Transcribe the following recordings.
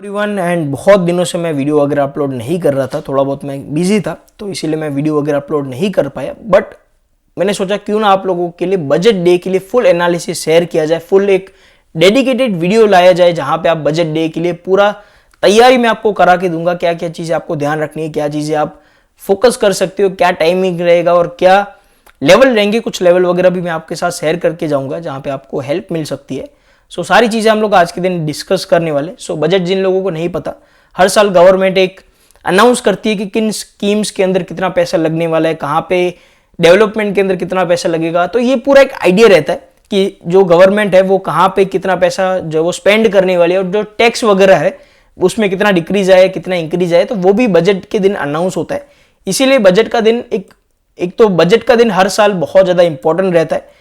Everyone and बहुत दिनों से मैं वीडियो वगैरह अपलोड नहीं कर रहा था, थोड़ा बहुत मैं बिजी था तो इसीलिए मैं वीडियो वगैरह अपलोड नहीं कर पाया। बट मैंने सोचा क्यों ना आप लोगों के लिए बजट डे के लिए फुल एनालिसिस शेयर किया जाए, फुल एक डेडिकेटेड वीडियो लाया जाए जहां पे आप बजट डे के लिए पूरा तैयारी मैं आपको करा के दूंगा। क्या क्या चीज़ें आपको ध्यान रखनी है, क्या चीज़ें आप फोकस कर सकते हो, क्या टाइमिंग रहेगा और क्या लेवल रहेंगे, कुछ लेवल वगैरह भी मैं आपके साथ शेयर करके जाऊंगा जहां पे आपको हेल्प मिल सकती है। सारी चीज़ें हम लोग आज के दिन डिस्कस करने वाले। बजट जिन लोगों को नहीं पता, हर साल गवर्नमेंट एक अनाउंस करती है कि किन स्कीम्स के अंदर कितना पैसा लगने वाला है, कहाँ पे डेवलपमेंट के अंदर कितना पैसा लगेगा। तो ये पूरा एक आइडिया रहता है कि जो गवर्नमेंट है वो कहाँ पे कितना पैसा जो वो स्पेंड करने वाली है, और जो टैक्स वगैरह है उसमें कितना डिक्रीज आए कितना इंक्रीज आए, तो वो भी बजट के दिन अनाउंस होता है। इसीलिए बजट का दिन एक तो बजट का दिन हर साल बहुत ज़्यादा इंपॉर्टेंट रहता है।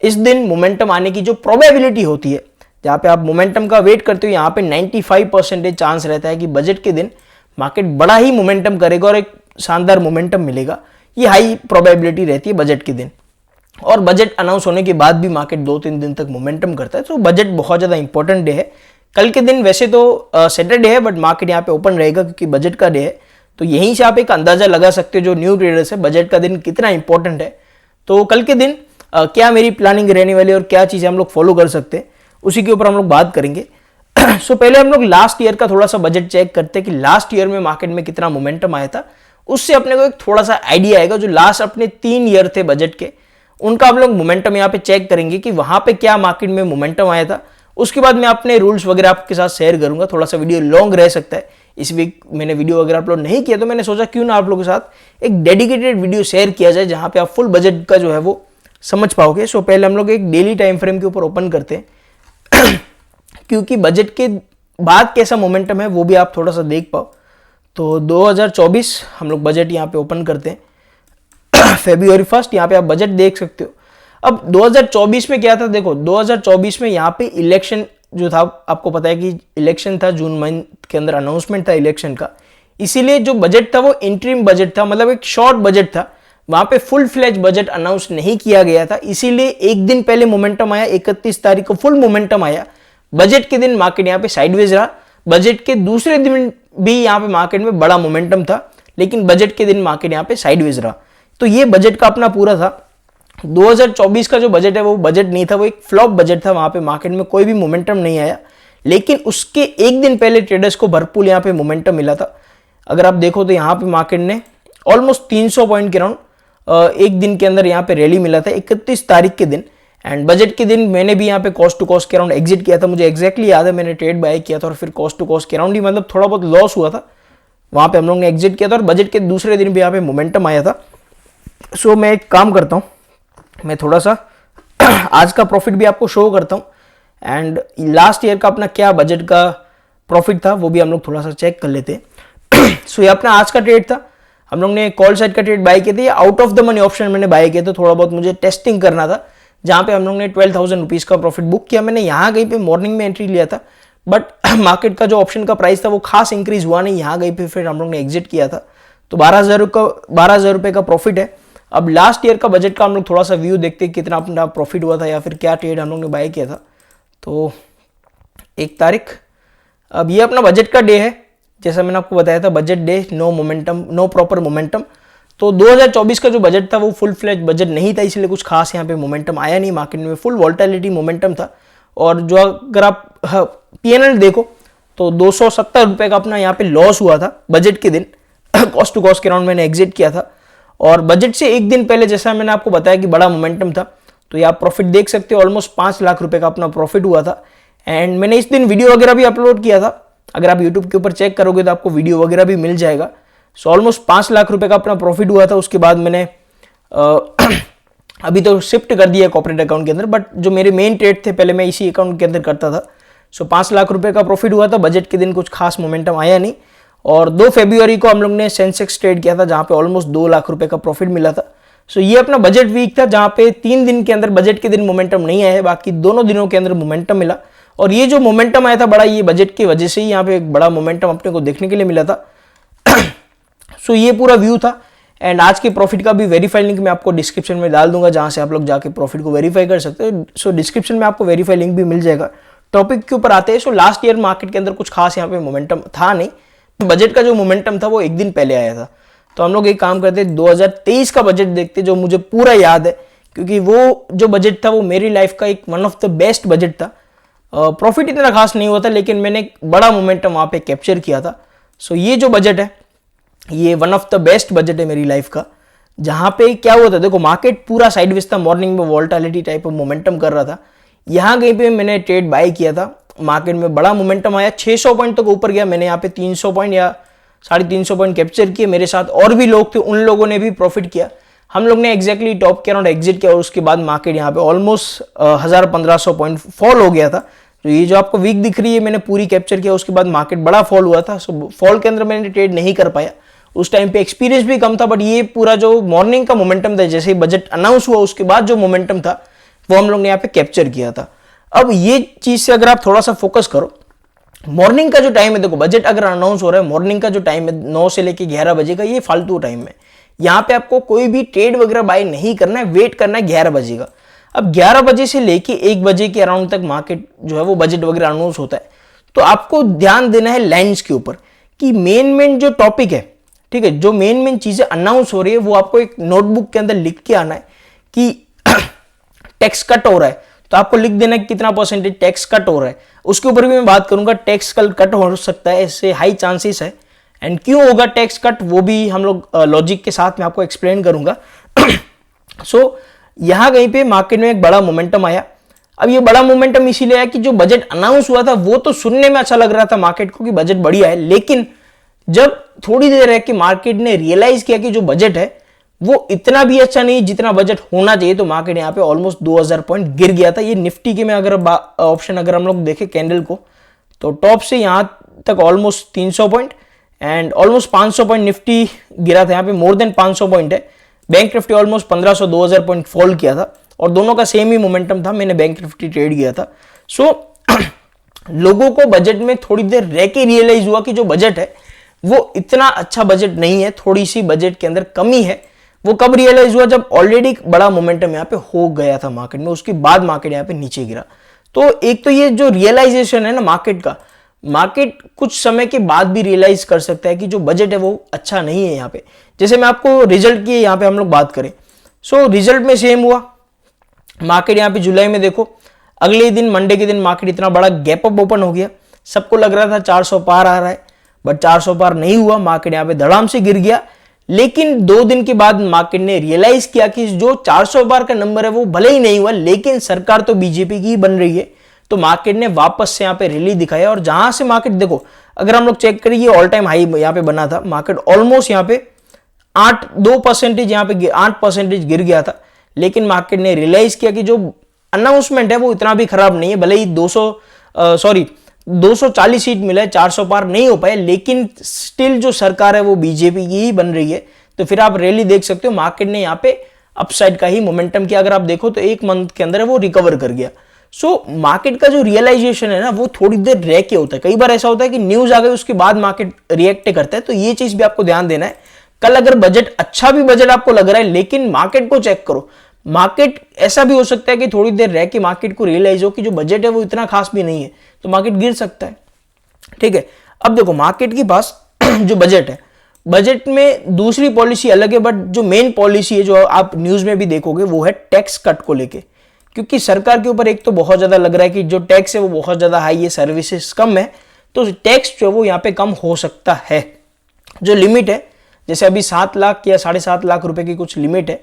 इस दिन मोमेंटम आने की जो प्रोबेबिलिटी होती है, जहाँ पे आप मोमेंटम का वेट करते हो, यहाँ पे 95% चांस रहता है कि बजट के दिन मार्केट बड़ा ही मोमेंटम करेगा और एक शानदार मोमेंटम मिलेगा। ये हाई प्रोबेबिलिटी रहती है बजट के दिन। और बजट अनाउंस होने के बाद भी मार्केट 2-3 दिन तक मोमेंटम करता है। तो बजट बहुत ज़्यादा इंपॉर्टेंट डे है। कल के दिन वैसे तो सैटरडे है, बट मार्केट यहाँ पे ओपन रहेगा क्योंकि बजट का डे है। तो यहीं से आप एक अंदाजा लगा सकते हो जो न्यू ट्रेडर्स है, बजट का दिन कितना इंपॉर्टेंट है। तो कल के दिन क्या मेरी प्लानिंग रहने वाली है और क्या चीज़ें हम लोग फॉलो कर सकते हैं, उसी के ऊपर हम लोग बात करेंगे। पहले हम लोग लास्ट ईयर का थोड़ा सा बजट चेक करते हैं कि लास्ट ईयर में मार्केट में कितना मोमेंटम आया था। उससे अपने को एक थोड़ा सा आइडिया आएगा। जो लास्ट अपने 3 ईयर थे बजट के, उनका हम लोग मोमेंटम यहाँ पे चेक करेंगे कि वहां पे क्या मार्केट में मोमेंटम आया था। उसके बाद मैं अपने रूल्स वगैरह आपके साथ शेयर करूंगा। थोड़ा सा वीडियो लॉन्ग रह सकता है, इस वीक मैंने वीडियो वगैरह अपलोड नहीं किया, तो मैंने सोचा क्यों ना आप लोगों के साथ एक डेडिकेटेड वीडियो शेयर किया जाए जहां पे आप फुल बजट का जो है वो समझ पाओगे। पहले हम लोग एक डेली टाइम फ्रेम के ऊपर ओपन करते हैं क्योंकि बजट के बाद कैसा मोमेंटम है वो भी आप थोड़ा सा देख पाओ। तो 2024 हम लोग बजट यहाँ पे ओपन करते हैं February 1 यहाँ पे आप बजट देख सकते हो। अब 2024 में क्या था, देखो 2024 में यहाँ पे इलेक्शन जो था, आपको पता है कि इलेक्शन था जून मंथ के अंदर, अनाउंसमेंट था इलेक्शन का। इसीलिए जो बजट था वो इंटरिम बजट था, मतलब एक शॉर्ट बजट था। वहां पे फुल फ्लेज बजट अनाउंस नहीं किया गया था। इसीलिए एक दिन पहले मोमेंटम आया, 31 तारीख को फुल मोमेंटम आया। बजट के दिन मार्केट यहाँ पे साइडवेज रहा। बजट के दूसरे दिन भी यहाँ पे मार्केट में बड़ा मोमेंटम था, लेकिन बजट के दिन मार्केट यहाँ पे साइडवेज रहा। तो ये बजट का अपना पूरा था। 2024 का जो बजट है वो बजट नहीं था, वो एक फ्लॉप बजट था। वहां पे मार्केट में कोई भी मोमेंटम नहीं आया, लेकिन उसके एक दिन पहले ट्रेडर्स को भरपूर यहाँ पे मोमेंटम मिला था। अगर आप देखो तो यहाँ पे मार्केट ने ऑलमोस्ट 300 पॉइंट के राउंड एक दिन के अंदर यहाँ पे रैली मिला था 31 तारीख के दिन। एंड बजट के दिन मैंने भी यहाँ पे कॉस्ट टू कॉस्ट के राउंड एग्जिट किया था। मुझे एक्जैक्टली याद है, मैंने ट्रेड बाय किया था और फिर कॉस्ट टू कॉस्ट के राउंड ही, मतलब थोड़ा बहुत लॉस हुआ था, वहां पे हम लोग ने एग्जिट किया था। और बजट के दूसरे दिन भी यहाँ पे मोमेंटम आया था। मैं एक काम करता हूँ, मैं थोड़ा सा आज का प्रॉफिट भी आपको शो करता हूँ, एंड लास्ट ईयर का अपना क्या बजट का प्रॉफिट था वो भी हम लोग थोड़ा सा चेक कर लेते हैं। ये अपना आज का ट्रेड था। हम लोग ने कॉल साइड का ट्रेड बाय किया था, out of the money option मैंने बाय किया था। थोड़ा बहुत मुझे टेस्टिंग करना था, जहां पे हम लोग ने 12,000 रुपीज का प्रॉफिट बुक किया। मैंने यहाँ कहीं पे मॉर्निंग में एंट्री लिया था, बट मार्केट का जो ऑप्शन का प्राइस था वो खास इंक्रीज हुआ नहीं। यहाँ कहीं पे फिर हम लोग ने एग्जिट किया था। तो 12,000 रुपये का प्रॉफिट है। अब लास्ट ईयर का बजट का हम लोग थोड़ा सा व्यू देखते हैं, कितना अपना प्रॉफिट हुआ था या फिर क्या ट्रेड हम लोग ने बाय किया था। तो 1 तारीख, अब ये अपना बजट का डे है। जैसा मैंने आपको बताया था, budget day, no momentum, no proper momentum. तो 2024 का जो बजट था वो फुल फ्लेज बजट नहीं था, इसलिए कुछ खास यहाँ पे मोमेंटम आया नहीं। मार्केट में फुल वॉल्टिलिटी मोमेंटम था। और जो अगर आप PNL देखो तो 270 रुपये का अपना यहाँ पे लॉस हुआ था बजट के दिन। कॉस्ट टू कॉस्ट के राउंड मैंने एग्जिट किया था। और बजट से एक दिन पहले, जैसा मैंने आपको बताया कि बड़ा मोमेंटम था, तो ये आप प्रॉफिट देख सकते हो। ऑलमोस्ट 5 लाख रुपए का अपना प्रॉफिट हुआ था। एंड मैंने इस दिन वीडियो वगैरह भी अपलोड किया था। अगर आप यूट्यूब के ऊपर चेक करोगे तो आपको वीडियो वगैरह भी मिल जाएगा। ऑलमोस्ट 5 लाख रुपए का अपना प्रॉफिट हुआ था। उसके बाद मैंने अभी तो शिफ्ट कर दिया कॉर्पोरेट अकाउंट के अंदर, बट जो मेरे मेन ट्रेड थे पहले मैं इसी अकाउंट के अंदर करता था। 5 लाख रुपए का प्रॉफिट हुआ था। बजट के दिन कुछ खास मोमेंटम आया नहीं। और 2 फरवरी को हम लोग ने सेंसेक्स ट्रेड किया था, जहां पे ऑलमोस्ट 2 लाख रुपए का प्रॉफिट मिला था। ये अपना बजट वीक था, जहां पे 3 दिन के अंदर बजट के दिन मोमेंटम नहीं आया है, बाकी दोनों दिनों के अंदर मोमेंटम मिला। और ये जो मोमेंटम आया था बड़ा, ये बजट की वजह से ही यहाँ पे एक बड़ा मोमेंटम अपने को देखने के लिए मिला था। ये पूरा व्यू था। एंड आज के प्रॉफिट का भी वेरीफाई लिंक मैं आपको डिस्क्रिप्शन में डाल दूंगा, जहां से आप लोग जाके प्रॉफिट को वेरीफाई कर सकते हो। डिस्क्रिप्शन में आपको वेरीफाई लिंक भी मिल जाएगा। टॉपिक के ऊपर आते हैं। सो लास्ट ईयर मार्केट के अंदर कुछ खास यहाँ पे मोमेंटम था नहीं, बजट का जो मोमेंटम था वो एक दिन पहले आया था। तो हम लोग एक काम करते 2023 का बजट देखते जो मुझे पूरा याद है, क्योंकि वो जो बजट था वो मेरी लाइफ का एक one of the best budget था। प्रॉफिट इतना खास नहीं हुआ था, लेकिन मैंने एक बड़ा मोमेंटम वहाँ पे कैप्चर किया था। सो ये जो बजट है ये one of the best budget है मेरी लाइफ का, जहाँ पे क्या हुआ था, देखो मार्केट पूरा साइडवेज था, मॉर्निंग में वॉल्टालिटी टाइप ऑफ मोमेंटम कर रहा था। यहाँ कहीं पे मैंने ट्रेड बाय किया था, मार्केट में बड़ा मोमेंटम आया, 600 पॉइंट तक ऊपर गया, मैंने यहाँ पे 300 पॉइंट या 350 पॉइंट कैप्चर किए। मेरे साथ और भी लोग थे, उन लोगों ने भी प्रॉफिट किया। हम लोग ने एग्जैक्टली टॉप के अराउंड एग्जिट किया और उसके बाद मार्केट यहाँ पे ऑलमोस्ट 1000-1500 पॉइंट फॉल हो गया था। तो ये जो आपको वीक दिख रही है मैंने पूरी कैप्चर किया, उसके बाद मार्केट बड़ा फॉल हुआ था। सो फॉल के अंदर मैंने ट्रेड नहीं कर पाया, उस टाइम पे एक्सपीरियंस भी कम था, बट ये पूरा जो मॉर्निंग का मोमेंटम था, जैसे ही बजट अनाउंस हुआ उसके बाद जो मोमेंटम था वो हम लोग ने यहाँ पे कैप्चर किया था। अब ये चीज से अगर आप थोड़ा सा फोकस करो, मॉर्निंग का जो टाइम है, देखो बजट अगर अनाउंस हो रहा है, मॉर्निंग का जो टाइम है 9 से लेके 11 बजे का, ये फालतू टाइम है। यहाँ पे आपको कोई भी ट्रेड वगैरह बाय नहीं करना है, वेट करना है 11 बजे का। अब 11 बजे से लेके 1 बजे के अराउंड तक मार्केट जो है वो बजट वगैरह अनाउंस होता है। तो आपको ध्यान देना है लाइन्स के ऊपर कि मेन जो टॉपिक है, ठीक है, जो मेन चीजें अनाउंस हो रही है वो आपको एक नोटबुक के अंदर लिख के आना है कि टैक्स कट हो रहा है, तो आपको लिख देना है कितना परसेंटेज टैक्स कट हो रहा है। उसके ऊपर भी मैं बात करूंगा, टैक्स कल कट हो सकता है, इससे हाई चांसेस है, एंड क्यों होगा टैक्स कट वो भी हम लोग लॉजिक के साथ में आपको एक्सप्लेन करूंगा। सो यहां कहीं पे मार्केट में एक बड़ा मोमेंटम आया। अब ये बड़ा मोमेंटम इसीलिए आया कि जो बजट अनाउंस हुआ था वो तो सुनने में अच्छा लग रहा था मार्केट को कि बजट बढ़िया है, लेकिन जब थोड़ी देर है कि मार्केट ने रियलाइज किया कि जो बजट है वो इतना भी अच्छा नहीं जितना बजट होना चाहिए, तो मार्केट यहाँ पे ऑलमोस्ट 2000 पॉइंट गिर गया था। ये निफ्टी के में अगर ऑप्शन अगर हम लोग देखें कैंडल को, तो टॉप से यहां तक almost 300 point and almost 500 point Nifty गिरा था। यहाँ पे मोर देन 500 पॉइंट है। Bank Nifty almost 1500-2000 point fall किया था और दोनों का सेम ही मोमेंटम था, मैंने बैंक निफ्टी ट्रेड किया था। सो लोगों को बजट में थोड़ी देर रह के रियलाइज हुआ कि जो बजट है वो इतना अच्छा बजट नहीं है, थोड़ी सी बजट के अंदर कमी है। वो कब रियलाइज हुआ, जब ऑलरेडी बड़ा मोमेंटम यहाँ पे हो गया था मार्केट में, उसके बाद मार्केट यहाँ पे नीचे गिरा। तो एक तो ये जो रियलाइजेशन है ना मार्केट का, मार्केट कुछ समय के बाद भी रियलाइज कर सकता है कि जो बजट है वो अच्छा नहीं है यहाँ पे। जैसे मैं आपको रिजल्ट की यहाँ पे हम लोग बात करें, सो रिजल्ट में सेम हुआ। मार्केट यहाँ पे जुलाई में देखो, अगले दिन मंडे के दिन मार्केट इतना बड़ा गैप अप ओपन हो गया, सबको लग रहा था 400 पार आ रहा है, बट 400 पार नहीं हुआ, मार्केट यहाँ पे धड़ाम से गिर गया। लेकिन 2 दिन के बाद मार्केट ने रियलाइज किया कि जो 400 पार का नंबर है वो भले ही नहीं हुआ, लेकिन सरकार तो बीजेपी की ही बन रही है, तो मार्केट ने वापस से यहाँ पे रैली दिखाया। और जहां से मार्केट देखो, अगर हम लोग चेक करें, ये ऑल टाइम हाई यहाँ पे बना था, मार्केट ऑलमोस्ट यहाँ पे 2% यहाँ पे 8% गिर गया था। लेकिन मार्केट ने रियलाइज किया कि जो अनाउंसमेंट है वो इतना भी खराब नहीं है, भले ही 240 सीट मिला है, 400 पार नहीं हो पाए, लेकिन स्टिल जो सरकार है वो बीजेपी की ही बन रही है। तो फिर आप रैली देख सकते हो, मार्केट ने यहाँ पे अपसाइड का ही मोमेंटम किया। अगर आप देखो तो 1 मंथ के अंदर वो रिकवर कर गया। सो मार्केट का जो रियलाइजेशन है ना वो थोड़ी देर रह के होता है। कई बार ऐसा होता है कि न्यूज आ गई उसके बाद मार्केट रिएक्ट करता है, तो ये चीज भी आपको ध्यान देना है। कल अगर बजट अच्छा भी बजट आपको लग रहा है, लेकिन मार्केट को चेक करो, मार्केट ऐसा भी हो सकता है कि थोड़ी देर रह के मार्केट को रियलाइज हो कि जो बजट है वो इतना खास भी नहीं है, तो मार्केट गिर सकता है। ठीक है, अब देखो मार्केट के पास जो बजट है, बजट में दूसरी पॉलिसी अलग है, बट जो मेन पॉलिसी है जो आप न्यूज में भी देखोगे वो है टैक्स कट को लेके। क्योंकि सरकार के ऊपर एक तो बहुत ज्यादा लग रहा है कि जो टैक्स है वो बहुत ज्यादा हाई है, सर्विसेज कम है, तो टैक्स जो है वो यहाँ पे कम हो सकता है। जो लिमिट है, जैसे अभी 7 लाख या 7.5 लाख रुपए की कुछ लिमिट है,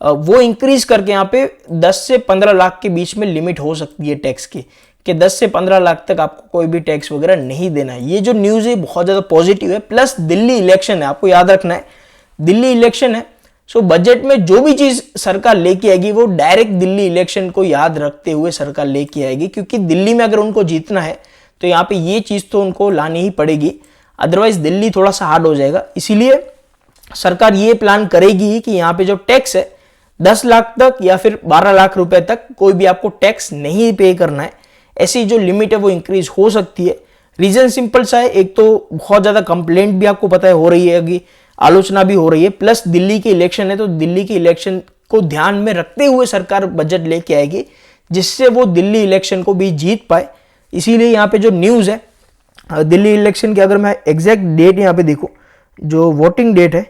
वो इंक्रीज करके यहाँ पे 10 से 15 लाख के बीच में लिमिट हो सकती है टैक्स की, कि 10 से 15 लाख तक आपको कोई भी टैक्स वगैरह नहीं देना है। ये जो न्यूज है बहुत ज्यादा पॉजिटिव है। प्लस दिल्ली इलेक्शन है, आपको याद रखना है दिल्ली इलेक्शन है। सो बजट में जो भी चीज सरकार लेके आएगी वो डायरेक्ट दिल्ली इलेक्शन को याद रखते हुए सरकार लेके आएगी, क्योंकि दिल्ली में अगर उनको जीतना है तो यहाँ पे ये चीज तो उनको लानी ही पड़ेगी, अदरवाइज दिल्ली थोड़ा सा हार्ड हो जाएगा। इसीलिए सरकार ये प्लान करेगी कि यहाँ पे जो टैक्स है 10 लाख तक या फिर 12 लाख रुपए तक कोई भी आपको टैक्स नहीं पे करना है। ऐसी जो लिमिट है वो इंक्रीज हो सकती है। रीजन सिंपल सा है, एक तो बहुत ज्यादा कंप्लेंट भी आपको पता है हो रही है, कि आलोचना भी हो रही है, प्लस दिल्ली की इलेक्शन है, तो दिल्ली की इलेक्शन को ध्यान में रखते हुए सरकार बजट लेके आएगी जिससे वो दिल्ली इलेक्शन को भी जीत पाए। इसीलिए यहाँ पे जो न्यूज़ है दिल्ली इलेक्शन की, अगर मैं एग्जैक्ट डेट यहाँ पे देखूँ, जो वोटिंग डेट है,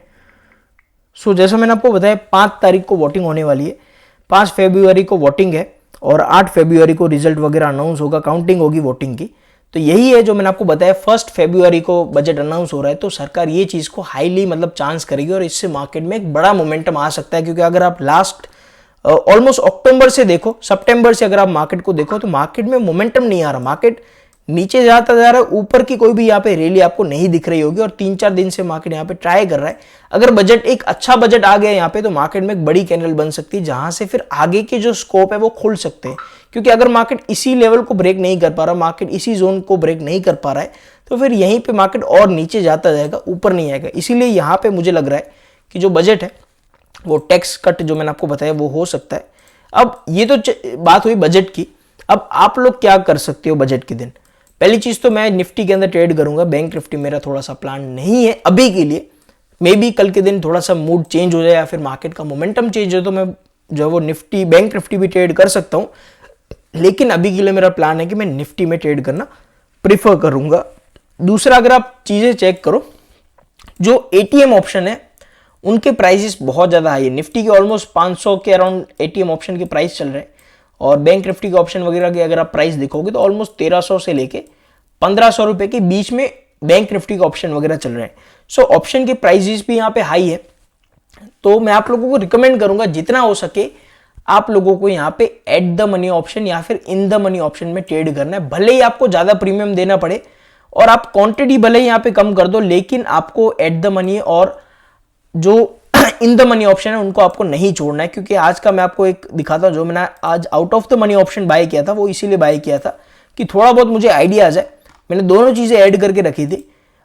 सो जैसा मैंने आपको बताया 5 तारीख को वोटिंग होने वाली है, 5 फरवरी को वोटिंग है और 8 फरवरी को रिजल्ट वगैरह अनाउंस होगा, काउंटिंग होगी वोटिंग की। तो यही है जो मैंने आपको बताया, 1 फरवरी को बजट अनाउंस हो रहा है, तो सरकार ये चीज़ को हाईली मतलब चांस करेगी और इससे मार्केट में एक बड़ा मोमेंटम आ सकता है। क्योंकि अगर आप लास्ट ऑलमोस्ट अक्टूबर से देखो, सितंबर से अगर आप मार्केट को देखो तो मार्केट में मोमेंटम नहीं आ रहा, मार्केट नीचे जाता जा रहा है, ऊपर की कोई भी यहाँ पे रैली आपको नहीं दिख रही होगी और 3-4 दिन से मार्केट यहाँ पे ट्राई कर रहा है। अगर बजट एक अच्छा बजट आ गया यहाँ पे तो मार्केट में एक बड़ी कैंडल बन सकती है, जहां से फिर आगे के जो स्कोप है वो खुल सकते हैं। क्योंकि अगर मार्केट इसी लेवल को ब्रेक नहीं कर पा रहा, मार्केट इसी जोन को ब्रेक नहीं कर पा रहा है, तो फिर यहीं पे मार्केट और नीचे जाता जाएगा, ऊपर नहीं आएगा। इसीलिए यहाँ पे मुझे लग रहा है कि जो बजट है वो टैक्स कट जो मैंने आपको बताया वो हो सकता है। अब ये तो बात हुई बजट की। अब आप लोग क्या कर सकते हो बजट के दिन? पहली चीज तो मैं निफ्टी के अंदर ट्रेड करूंगा, बैंक निफ्टी मेरा थोड़ा सा प्लान नहीं है अभी के लिए। मे बी कल के दिन थोड़ा सा मूड चेंज हो जाए या फिर मार्केट का मोमेंटम चेंज हो तो मैं जो है वो निफ्टी बैंक निफ्टी भी ट्रेड कर सकता हूं, लेकिन अभी के लिए मेरा प्लान है कि मैं निफ्टी में ट्रेड करना प्रिफर करूंगा। दूसरा, अगर आप चीजें चेक करो, जो एटीएम ऑप्शन है उनके प्राइसेस बहुत ज्यादा हाई है। निफ्टी के ऑलमोस्ट 500 के अराउंड एटीएम ऑप्शन के प्राइस चल रहे हैं और बैंक निफ्टी के ऑप्शन वगैरह के अगर आप प्राइस देखोगे तो ऑलमोस्ट 1300 से लेके 1500 रुपए के बीच में बैंक निफ्टी के ऑप्शन वगैरह चल रहे हैं। सो ऑप्शन के प्राइसेस भी यहाँ पे हाई है। तो मैं आप लोगों को रिकमेंड करूंगा जितना हो सके आप लोगों को यहाँ पे एट द मनी ऑप्शन या फिर इन द मनी ऑप्शन में ट्रेड करना है। भले ही आपको ज्यादा प्रीमियम देना पड़े और आप क्वांटिटी भले ही यहाँ पे कम कर दो, लेकिन आपको एट द मनी और जो इन द मनी ऑप्शन है उनको आपको नहीं छोड़ना है। क्योंकि आज का मैं आपको एक दिखाता हूं, जो मैंने आज out of the money option buy किया था वो इसीलिए बाय किया था कि थोड़ा बहुत मुझे आइडिया आ जाए। मैंने दोनों चीजें ऐड करके रखी थी।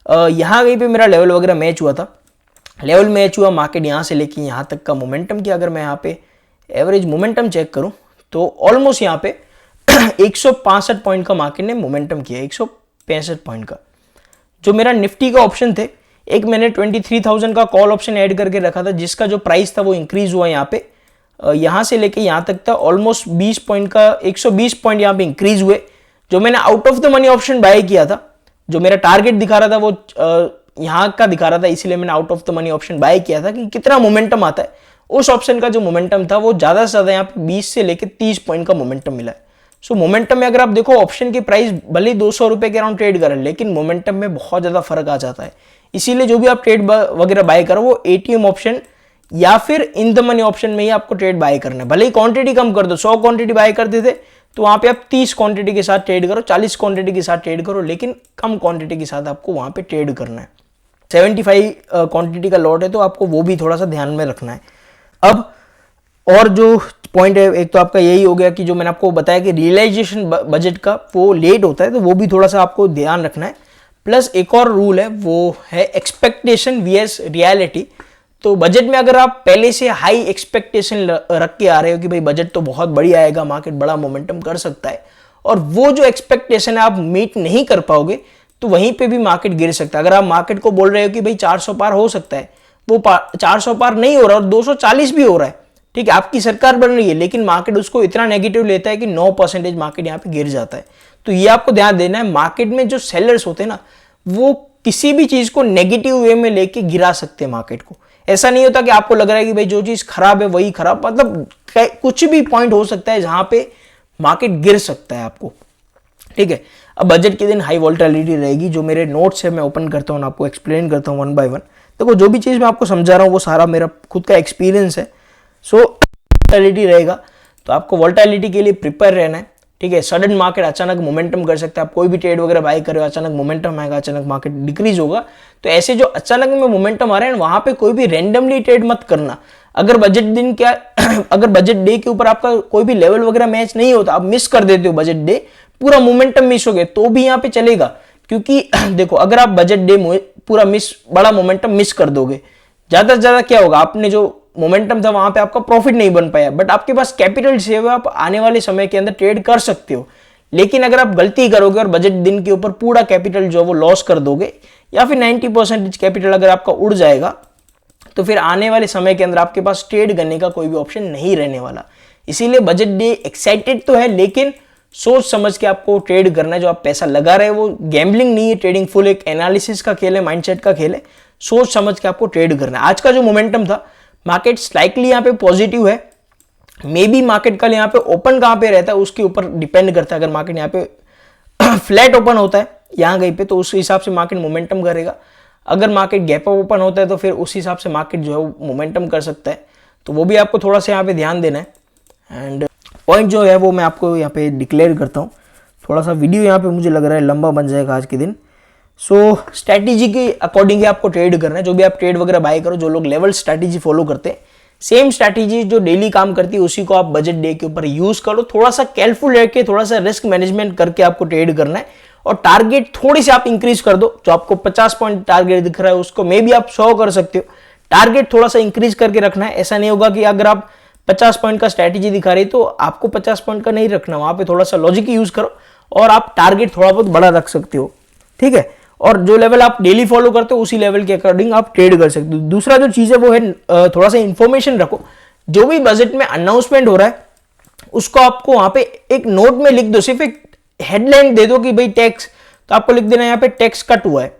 यहाँ कहीं पे मेरा लेवल वगैरह मैच हुआ था, लेवल मैच हुआ, मार्केट यहाँ से लेके यहाँ तक का मोमेंटम की अगर मैं यहाँ पे एवरेज मोमेंटम चेक करूं तो ऑलमोस्ट यहाँ पे 165 पॉइंट का मार्केट ने मोमेंटम किया, 165 पॉइंट का। जो मेरा निफ्टी का ऑप्शन थे, एक मैंने 23,000 का कॉल ऑप्शन ऐड करके रखा था, जिसका जो प्राइस था वो इंक्रीज हुआ यहाँ पे, यहाँ से लेके यहाँ तक था ऑलमोस्ट 20 पॉइंट का, 120 पॉइंट यहाँ पे इंक्रीज हुए। जो मैंने out of the money option buy किया था, जो मेरा टारगेट दिखा रहा था वो यहाँ का दिखा रहा था, इसीलिए मैंने out of the money option buy किया था कि कितना मोमेंटम आता है। उस ऑप्शन का जो मोमेंटम था वो ज्यादा से ज्यादा यहाँ पे 20 से लेके 30 पॉइंट का मोमेंटम मिला है। सो मोमेंटम में अगर आप देखो, ऑप्शन की प्राइस भले ही 200 रुपए के अराउंड ट्रेड करें, लेकिन मोमेंटम में बहुत ज्यादा फर्क आ जाता है। इसीलिए जो भी आप ट्रेड वगैरह बाय करो वो एटीएम ऑप्शन या फिर इन द मनी ऑप्शन में ही आपको ट्रेड बाय करना है। भले ही क्वांटिटी कम कर दो, 100 क्वांटिटी बाय करते थे तो वहां पे आप 30 क्वांटिटी के साथ ट्रेड करो, 40 क्वांटिटी के साथ ट्रेड करो, लेकिन कम क्वांटिटी के साथ आपको वहां पे ट्रेड करना है। 75 क्वांटिटी का लॉट है तो आपको वो भी थोड़ा सा ध्यान में रखना है। अब और जो पॉइंट है, एक तो आपका यही हो गया कि जो मैंने आपको बताया कि रियलाइजेशन बजट का वो लेट होता है, तो वो भी थोड़ा सा आपको ध्यान रखना है। प्लस एक और रूल है, वो है एक्सपेक्टेशन वीएस रियलिटी। तो बजट में अगर आप पहले से हाई एक्सपेक्टेशन रख के आ रहे हो कि भाई बजट तो बहुत बढ़िया आएगा, मार्केट बड़ा मोमेंटम कर सकता है, और वो जो एक्सपेक्टेशन है आप मीट नहीं कर पाओगे, तो वहीं पे भी मार्केट गिर सकता है। अगर आप मार्केट को बोल रहे हो कि भाई 400 पार हो सकता है, वो 400 पार नहीं हो रहा और 240 भी हो रहा है, ठीक है, आपकी सरकार बन रही है, लेकिन मार्केट उसको इतना नेगेटिव लेता है कि 9% मार्केट यहाँ पे गिर जाता है। तो ये आपको ध्यान देना है, मार्केट में जो सेलर्स होते हैं ना, वो किसी भी चीज को नेगेटिव वे में लेके गिरा सकते हैं मार्केट को। ऐसा नहीं होता कि आपको लग रहा है कि भाई जो चीज खराब है वही खराब, मतलब कुछ भी पॉइंट हो सकता है जहां पे मार्केट गिर सकता है आपको, ठीक है। अब बजट के दिन हाई वोलेटिलिटी रहेगी। जो मेरे नोट्स है मैं ओपन करता हूँ, आपको एक्सप्लेन करता हूँ वन बाय वन। देखो, जो भी चीज मैं आपको समझा रहा हूँ वो सारा मेरा खुद का एक्सपीरियंस है। सो वोलेटिलिटी रहेगा तो आपको वोलेटिलिटी के लिए प्रिपेयर रहना है, ठीक है। सडन मार्केट अचानक मोमेंटम कर सकता है, आप कोई भी ट्रेड वगैरह बाय कर रहे हो, अचानक मोमेंटम आएगा, अचानक मार्केट डिक्रीज होगा। तो ऐसे जो अचानक में मोमेंटम आ रहे हैं वहां पे कोई भी रैंडमली ट्रेड मत करना। अगर बजट दिन क्या अगर बजट डे के ऊपर आपका कोई भी लेवल वगैरह मैच नहीं होता, आप मिस कर देते हो बजट डे, पूरा मोमेंटम मिस हो गया तो भी यहाँ पे चलेगा। क्योंकि देखो, अगर आप बजट डे पूरा बड़ा मोमेंटम मिस कर दोगे, ज्यादा से ज्यादा क्या होगा, आपने जो मोमेंटम था वहां पे आपका प्रॉफिट नहीं बन पाया, बट आपके पास कैपिटल सेव है, आप आने वाले समय के अंदर ट्रेड कर सकते हो। लेकिन अगर आप गलती करोगे और बजट दिन के ऊपर पूरा कैपिटल जो वो लॉस कर दोगे, या फिर 90% कैपिटल अगर आपका उड़ जाएगा, तो फिर आने वाले समय के अंदर आपके पास ट्रेड करने का कोई भी ऑप्शन नहीं रहने वाला। इसीलिए बजट डे एक्साइटेड तो है, लेकिन सोच समझ के आपको ट्रेड करना है। जो आप पैसा लगा रहे हैं वो गैम्बलिंग नहीं है, ट्रेडिंग फुल एक एनालिसिस का खेल है, माइंडसेट का खेल है। सोच समझ के आपको ट्रेड करना है। आज का जो मोमेंटम था, मार्केट स्लाइटली यहाँ पे पॉजिटिव है। मे बी मार्केट कल यहाँ पे ओपन कहाँ पे रहता है उसके ऊपर डिपेंड करता है। अगर मार्केट यहाँ पे फ्लैट ओपन होता है यहाँ कहीं पे, तो उस हिसाब से मार्केट मोमेंटम करेगा। अगर मार्केट गैप अप ओपन होता है तो फिर उस हिसाब से मार्केट जो है वो मोमेंटम कर सकता है। तो वो भी आपको थोड़ा सा यहाँ पे ध्यान देना है। एंड पॉइंट जो है वो मैं आपको यहाँ पे डिक्लेयर करता हूँ। थोड़ा सा वीडियो यहाँ पे मुझे लग रहा है लंबा बन जाएगा आज के दिन। सो स्ट्रैटेजी के अकॉर्डिंग ही आपको ट्रेड करना है। जो भी आप ट्रेड वगैरह बाय करो, जो लोग लेवल स्ट्रैटेजी फॉलो करते हैं, सेम स्ट्रैटेजी जो डेली काम करती है उसी को आप बजट डे के ऊपर यूज करो। थोड़ा सा केयरफुल रह के, थोड़ा सा रिस्क मैनेजमेंट करके आपको ट्रेड करना है। और टारगेट थोड़ी सी आप इंक्रीज कर दो। जो आपको 50 पॉइंट टारगेट दिख रहा है उसको मे बी आप 100 कर सकते हो। टारगेट थोड़ा सा इंक्रीज करके रखना है। ऐसा नहीं होगा कि अगर आप 50 पॉइंट का स्ट्रैटेजी दिखा रही तो आपको 50 पॉइंट का नहीं रखना, वहां पे थोड़ा सा लॉजिक यूज करो और आप टारगेट थोड़ा बहुत बड़ा रख सकते हो, ठीक है। और जो लेवल आप डेली फॉलो करते हो उसी लेवल के अकॉर्डिंग आप ट्रेड कर सकते हो। दूसरा जो चीज है वो है थोड़ा सा इंफॉर्मेशन रखो। जो भी बजट में अनाउंसमेंट हो रहा है उसको आपको वहां पे एक नोट में लिख दो। सिर्फ एक हेडलाइन दे दो कि भाई टैक्स, तो आपको लिख देना यहाँ पे टैक्स कट हुआ है,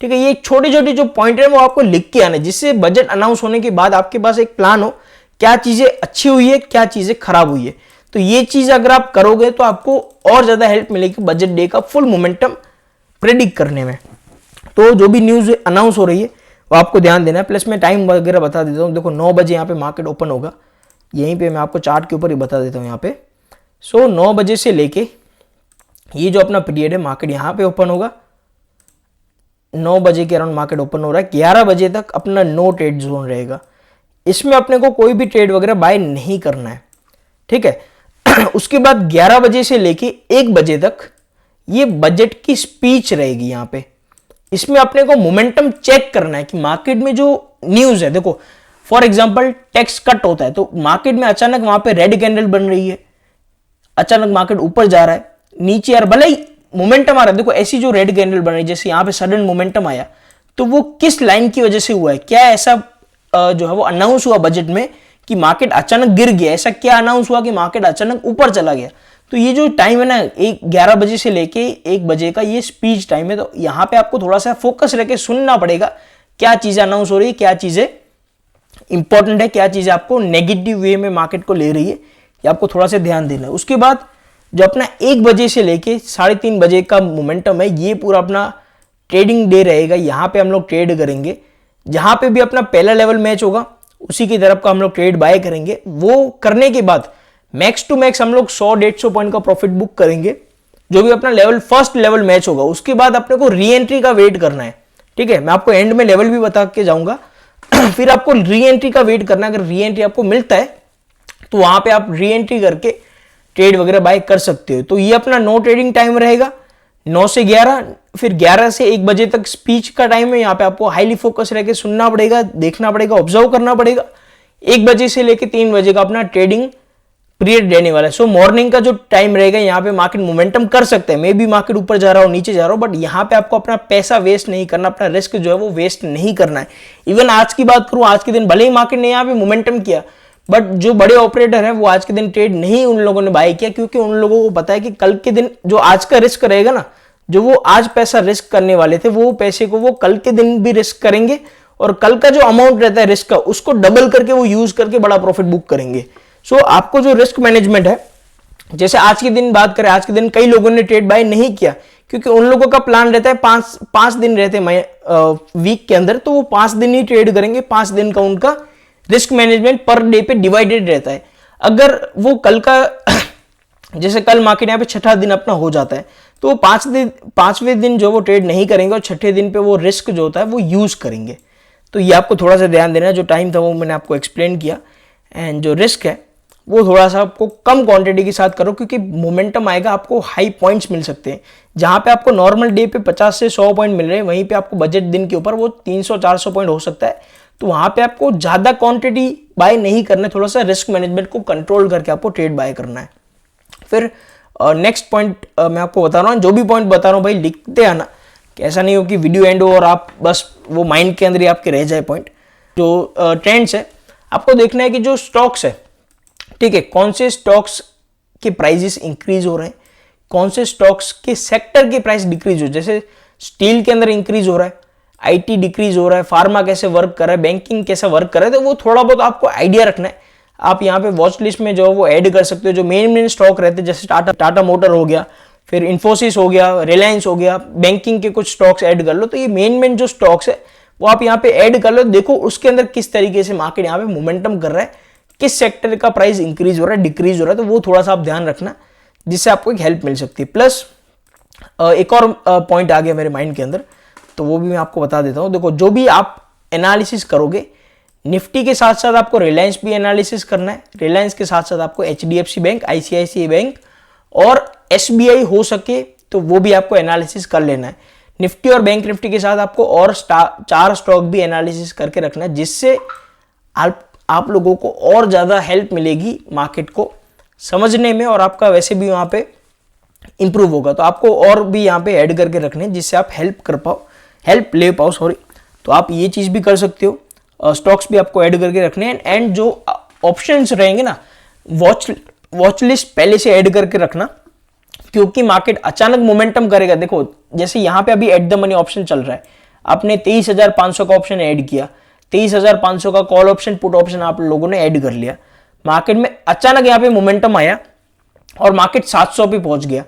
ठीक है। ये छोटी छोटी जो पॉइंट है वो आपको लिख के आना है, जिससे बजट अनाउंस होने के बाद आपके पास एक प्लान हो, क्या चीजें अच्छी हुई है, क्या चीजें खराब हुई है। तो ये चीज अगर आप करोगे तो आपको और ज्यादा हेल्प मिलेगी बजट डे का फुल मोमेंटम प्रेडिक्ट करने में। तो जो भी न्यूज अनाउंस हो रही है वो आपको ध्यान देना है। प्लस मैं टाइम वगैरह बता देता हूँ। देखो 9 बजे यहाँ पे मार्केट ओपन होगा, यहीं पे मैं आपको चार्ट के ऊपर ही बता देता हूँ यहाँ पे। सो 9 बजे से लेके ये जो अपना पीरियड है, मार्केट यहाँ पे ओपन होगा। 9 बजे के अराउंड मार्केट ओपन हो रहा है। 11 बजे तक अपना नो ट्रेड जोन रहेगा। इसमें अपने को कोई भी ट्रेड वगैरह बाय नहीं करना है, ठीक है। उसके बाद 11 बजे से लेके 1 बजे तक ये बजट की स्पीच रहेगी यहाँ पे। इसमें अपने को मोमेंटम चेक करना है कि मार्केट में जो न्यूज है, देखो फॉर एग्जांपल टैक्स कट होता है तो मार्केट में अचानक वहां पे रेड कैंडल बन रही है, अचानक मार्केट ऊपर जा रहा है, नीचे यार भले ही मोमेंटम आ रहा है। देखो ऐसी जो रेड कैंडल बन रही है, जैसे यहाँ पे सडन मोमेंटम आया, तो वो किस लाइन की वजह से हुआ है, क्या ऐसा जो है वो अनाउंस हुआ बजट में कि मार्केट अचानक गिर गया, ऐसा क्या अनाउंस हुआ कि मार्केट अचानक ऊपर चला गया। तो ये जो टाइम है ना 11 बजे से लेके 1 बजे का, ये स्पीच टाइम है। तो यहाँ पे आपको थोड़ा सा फोकस रह के सुनना पड़ेगा, क्या चीजें अनाउंस हो रही है, क्या चीजें इंपॉर्टेंट है, क्या चीजें आपको नेगेटिव वे में मार्केट को ले रही है, ये आपको थोड़ा सा ध्यान देना है। उसके बाद जो अपना 1 बजे से लेके 3:30 बजे का मोमेंटम है, ये पूरा अपना ट्रेडिंग डे रहेगा। यहाँ पे हम लोग ट्रेड करेंगे, जहां पे भी अपना पहला लेवल मैच होगा उसी की तरफ का हम लोग ट्रेड बाय करेंगे। वो करने के बाद मैक्स टू मैक्स हम लोग 100-150 पॉइंट का प्रॉफिट बुक करेंगे, जो भी अपना लेवल फर्स्ट लेवल मैच होगा। उसके बाद अपने को री एंट्री का वेट करना है, ठीक है। मैं आपको एंड में लेवल भी बता के जाऊंगा। फिर आपको री एंट्री का वेट करना है। अगर री एंट्री आपको मिलता है तो वहां पे आप री एंट्री करके ट्रेड वगैरह बाय कर सकते हो। तो ये अपना नो ट्रेडिंग टाइम रहेगा 9 से 11। फिर 11 से 1 बजे तक स्पीच का टाइम है। यहाँ पे आपको हाईली फोकस रह के सुनना पड़ेगा, देखना पड़ेगा, ऑब्जर्व करना पड़ेगा। 1 बजे से लेके 3 बजे का अपना ट्रेडिंग पीरियड रहने वाला है। सो मॉर्निंग का जो टाइम रहेगा यहाँ पे मार्केट मोमेंटम कर सकते हैं, मे बी मार्केट ऊपर जा रहा हो, नीचे जा रहा हो, बट यहाँ पे आपको अपना पैसा वेस्ट नहीं करना, अपना रिस्क जो है वो वेस्ट नहीं करना है। इवन आज की बात करूं, आज के दिन भले ही मार्केट ने यहाँ पे मोमेंटम किया, बट जो बड़े ऑपरेटर है वो आज के दिन ट्रेड नहीं उन लोगों ने बाय किया, क्योंकि उन लोगों को पता है कि कल के दिन जो आज का रिस्क रहेगा ना, जो वो आज पैसा रिस्क करने वाले थे, वो पैसे को वो कल के दिन भी रिस्क करेंगे और कल का जो अमाउंट रहता है रिस्क का उसको डबल करके वो यूज करके बड़ा प्रॉफिट बुक करेंगे। सो आपको जो रिस्क मैनेजमेंट है, जैसे आज के दिन बात करें, आज के दिन कई लोगों ने ट्रेड बाय नहीं किया, क्योंकि उन लोगों का प्लान रहता है 5 दिन रहते हैं वीक के अंदर, तो वो 5 दिन ही ट्रेड करेंगे। 5 दिन का उनका रिस्क मैनेजमेंट पर डे पे डिवाइडेड रहता है। अगर वो कल का जैसे कल मार्केट यहाँ पे 6ठा दिन अपना हो जाता है, तो 5वें दिन जो वो ट्रेड नहीं करेंगे और 6ठे दिन पे वो रिस्क जो होता है वो यूज करेंगे। तो ये आपको थोड़ा सा ध्यान देना है। जो टाइम था वो मैंने आपको एक्सप्लेन किया। एंड जो रिस्क है वो थोड़ा सा आपको कम क्वांटिटी के साथ करो, क्योंकि मोमेंटम आएगा, आपको हाई पॉइंट्स मिल सकते हैं। जहां पे आपको नॉर्मल डे पे 50 से 100 पॉइंट मिल रहे हैं, वहीं पे आपको बजट दिन के ऊपर वो 300-400 पॉइंट हो सकता है। तो वहां पे आपको ज्यादा क्वांटिटी बाय नहीं करना है, थोड़ा सा रिस्क मैनेजमेंट को कंट्रोल करके आपको ट्रेड बाय करना है। फिर नेक्स्ट पॉइंट मैं आपको बता रहा हूँ, जो भी पॉइंट बता रहा हूँ भाई लिखते आना, कि ऐसा नहीं हो कि वीडियो एंड हो और आप बस वो माइंड के अंदर ही आपके रह जाए पॉइंट। जो ट्रेंड्स है आपको देखना है कि जो स्टॉक्स है, ठीक है, कौन से स्टॉक्स के प्राइजेस इंक्रीज हो रहे हैं, कौन से स्टॉक्स के सेक्टर के प्राइस डिक्रीज हो, जैसे स्टील के अंदर इंक्रीज हो रहा है, आईटी डिक्रीज हो रहा है, फार्मा कैसे वर्क कर रहा है, बैंकिंग कैसे वर्क कर रहा है, तो वो थोड़ा बहुत आपको आइडिया रखना है। आप यहाँ पे वॉच लिस्ट में जो है वो ऐड कर सकते हो, जो मेन स्टॉक रहते हैं, जैसे टाटा मोटर हो गया, फिर इन्फोसिस हो गया, रिलायंस हो गया, बैंकिंग के कुछ स्टॉक्स ऐड कर लो। तो ये मेन जो स्टॉक्स है वो आप यहाँ पे ऐड कर लो, देखो उसके अंदर किस तरीके से मार्केट यहाँ पे मोमेंटम कर रहा है, किस सेक्टर का प्राइस इंक्रीज हो रहा है, डिक्रीज हो रहा है, तो वो थोड़ा सा आप ध्यान रखना, जिससे आपको एक हेल्प मिल सकती है। प्लस एक और पॉइंट आ गया मेरे माइंड के अंदर, तो वो भी मैं आपको बता देता हूँ। देखो, जो भी आप एनालिसिस करोगे, निफ्टी के साथ साथ आपको रिलायंस भी एनालिसिस करना है, रिलायंस के साथ साथ आपको HDFC बैंक, ICICI बैंक और SBI हो सके तो वो भी आपको एनालिसिस कर लेना है। निफ्टी और बैंक निफ्टी के साथ आपको और 4 स्टॉक भी एनालिसिस करके रखना है, जिससे आप लोगों को और ज़्यादा हेल्प मिलेगी मार्केट को समझने में, और आपका वैसे भी वहाँ पे इंप्रूव होगा। तो आपको और भी यहाँ पे ऐड करके रखने, जिससे आप हेल्प ले पाओ सॉरी। तो आप ये चीज़ भी कर सकते हो, स्टॉक्स भी आपको ऐड करके रखने हैं। एंड जो ऑप्शंस रहेंगे ना, वॉच लिस्ट पहले से ऐड करके रखना, क्योंकि मार्केट अचानक मोमेंटम करेगा। देखो, जैसे यहाँ पे अभी एट द मनी ऑप्शन चल रहा है, आपने 23,500 का ऑप्शन ऐड किया, 23,500 का कॉल ऑप्शन, पुट ऑप्शन आप लोगों ने ऐड कर लिया, मार्केट में अचानक यहाँ पे मोमेंटम आया और मार्केट 700 पे पहुंच गया।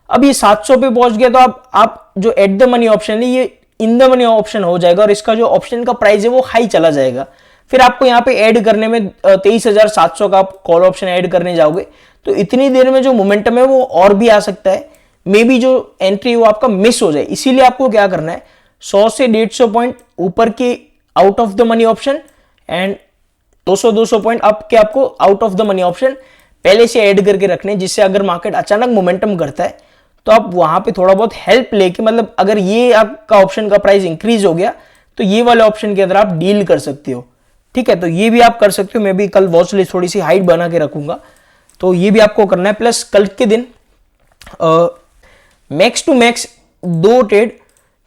अब ये 700 पे पहुंच गया, तो आप जो एट द मनी ऑप्शन है ये इन द मनी ऑप्शन हो जाएगा, और इसका जो ऑप्शन का प्राइस है वो हाई चला जाएगा। फिर आपको यहाँ पे ऐड करने में 23,700 का आप कॉल ऑप्शन ऐड करने जाओगे, तो इतनी देर में जो मोमेंटम है वो और भी आ सकता है, मे बी जो एंट्री वो आपका मिस हो जाए। इसीलिए आपको क्या करना है, 100 से 150 पॉइंट ऊपर के out of the money option and 200-200 point up के आपको out of the money option पहले से ऐड करके रखने, जिससे अगर मार्केट अचानक मोमेंटम करता है तो आप वहां पे थोड़ा बहुत हेल्प लेके, मतलब अगर ये आपका ऑप्शन का प्राइस इंक्रीज हो गया तो ये वाले ऑप्शन के अंदर आप डील कर सकते हो। ठीक है, तो ये भी आप कर सकते हो। मैं भी कल वॉच लिस्ट थोड़ी सी हाइट बना के रखूंगा, तो ये भी आपको करना है। प्लस कल के दिन मैक्स टू मैक्स 2 ट्रेड,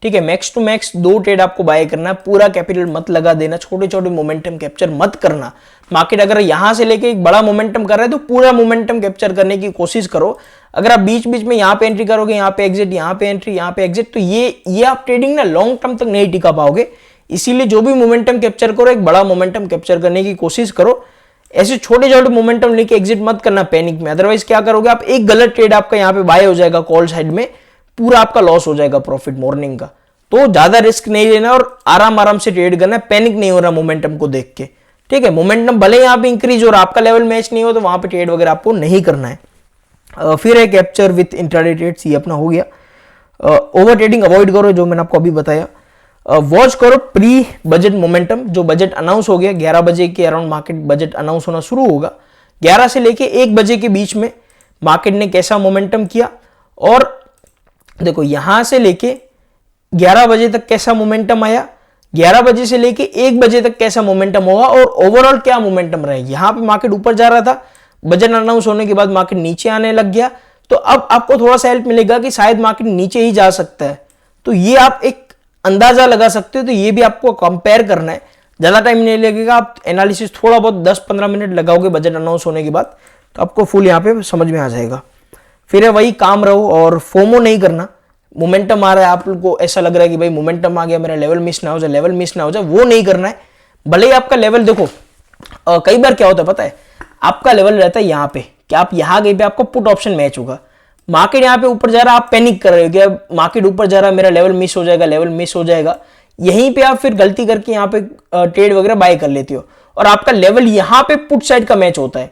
ठीक है, मैक्स टू मैक्स 2 ट्रेड आपको बाय करना है। पूरा कैपिटल मत लगा देना, छोटे छोटे मोमेंटम कैप्चर मत करना। मार्केट अगर यहां से लेके एक बड़ा मोमेंटम कर रहा है तो पूरा मोमेंटम कैप्चर करने की कोशिश करो। अगर आप बीच बीच में यहां पे एंट्री करोगे, यहां पे एग्जिट, यहां पे एंट्री, यहां पे एग्जिट, तो ये आप ट्रेडिंग ना लॉन्ग टर्म तक नहीं टिका पाओगे। इसीलिए जो भी मोमेंटम कैप्चर करो, एक बड़ा मोमेंटम कैप्चर करने की कोशिश करो। ऐसे छोटे छोटे मोमेंटम लेके एग्जिट मत करना पैनिक में, अदरवाइज क्या करोगे आप, एक गलत ट्रेड आपका यहाँ पे बाय हो जाएगा कॉल साइड में, पूरा आपका लॉस हो जाएगा प्रॉफिट मॉर्निंग का। तो ज्यादा रिस्क नहीं लेना और आराम से ट्रेड करना है, पैनिक नहीं हो रहा मोमेंटम को देख के। ठीक है, मोमेंटम भले यहाँ पे इंक्रीज हो रहा, आपका लेवल मैच नहीं हो तो वहां पे ट्रेड वगैरह आपको नहीं करना है। फिर है कैप्चर विथ इंट्राडे ट्रेड्स, ये अपना हो गया। ओवर ट्रेडिंग अवॉइड करो, जो मैंने आपको अभी बताया। वॉच करो प्री बजट मोमेंटम, जो बजट अनाउंस हो गया 11 बजे के अराउंड मार्केट बजट अनाउंस होना शुरू होगा। 11 से लेके 1 बजे के बीच में मार्केट ने कैसा मोमेंटम किया, और देखो यहां से लेके 11 बजे तक कैसा मोमेंटम आया, 11 बजे से लेके 1 बजे तक कैसा मोमेंटम होगा, और ओवरऑल क्या मोमेंटम रहे। यहां पे मार्केट ऊपर जा रहा था, बजट अनाउंस होने के बाद मार्केट नीचे आने लग गया, तो अब आपको थोड़ा सा हेल्प मिलेगा कि शायद मार्केट नीचे ही जा सकता है। तो ये आप एक अंदाजा लगा सकते हो, तो ये भी आपको कंपेयर करना है, ज्यादा टाइम नहीं लगेगा। आप एनालिसिस थोड़ा बहुत 10-15 मिनट लगाओगे बजट अनाउंस होने के बाद, तो आपको फुल यहाँ पे समझ में आ जाएगा। फिर है वही, काम रहो और फोमो नहीं करना। मोमेंटम आ रहा है, आप लोग को ऐसा लग रहा है कि भाई मोमेंटम आ गया, मेरा लेवल मिस ना हो जाए, वो नहीं करना है। भले ही आपका लेवल, देखो कई बार क्या होता है पता है, आपका लेवल रहता है यहाँ पे, कि आप यहाँ गए पे आपको पुट ऑप्शन मैच होगा, मार्केट यहाँ पे ऊपर जा रहा है, आप पैनिक कर रहे हो कि मार्केट ऊपर जा रहा है, मेरा लेवल मिस हो जाएगा। यहीं पे आप फिर गलती करके यहाँ पे ट्रेड वगैरह बाय कर लेते हो, और आपका लेवल यहाँ पे पुट साइड का मैच होता है।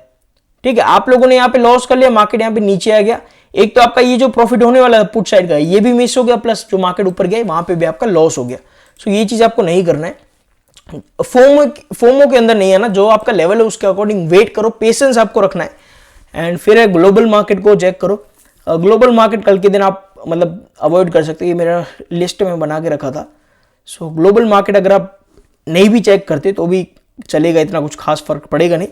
ठीक है, आप लोगों ने यहाँ पे लॉस कर लिया, मार्केट यहाँ पे नीचे आ गया, एक तो आपका ये जो प्रॉफिट होने वाला है पुट साइड का, ये भी मिस हो गया, प्लस जो मार्केट ऊपर गया वहां पे भी आपका लॉस हो गया। सो ये चीज आपको नहीं करना है। फोमो के अंदर नहीं आना, जो आपका लेवल है उसके अकॉर्डिंग वेट करो, पेशेंस आपको रखना है। एंड फिर है ग्लोबल मार्केट को चेक करो। ग्लोबल मार्केट कल के दिन आप मतलब अवॉइड कर सकते हो, ये मेरा लिस्ट में बना के रखा था। सो ग्लोबल मार्केट अगर आप नहीं भी चेक करते तो भी चलेगा, इतना कुछ खास फर्क पड़ेगा नहीं।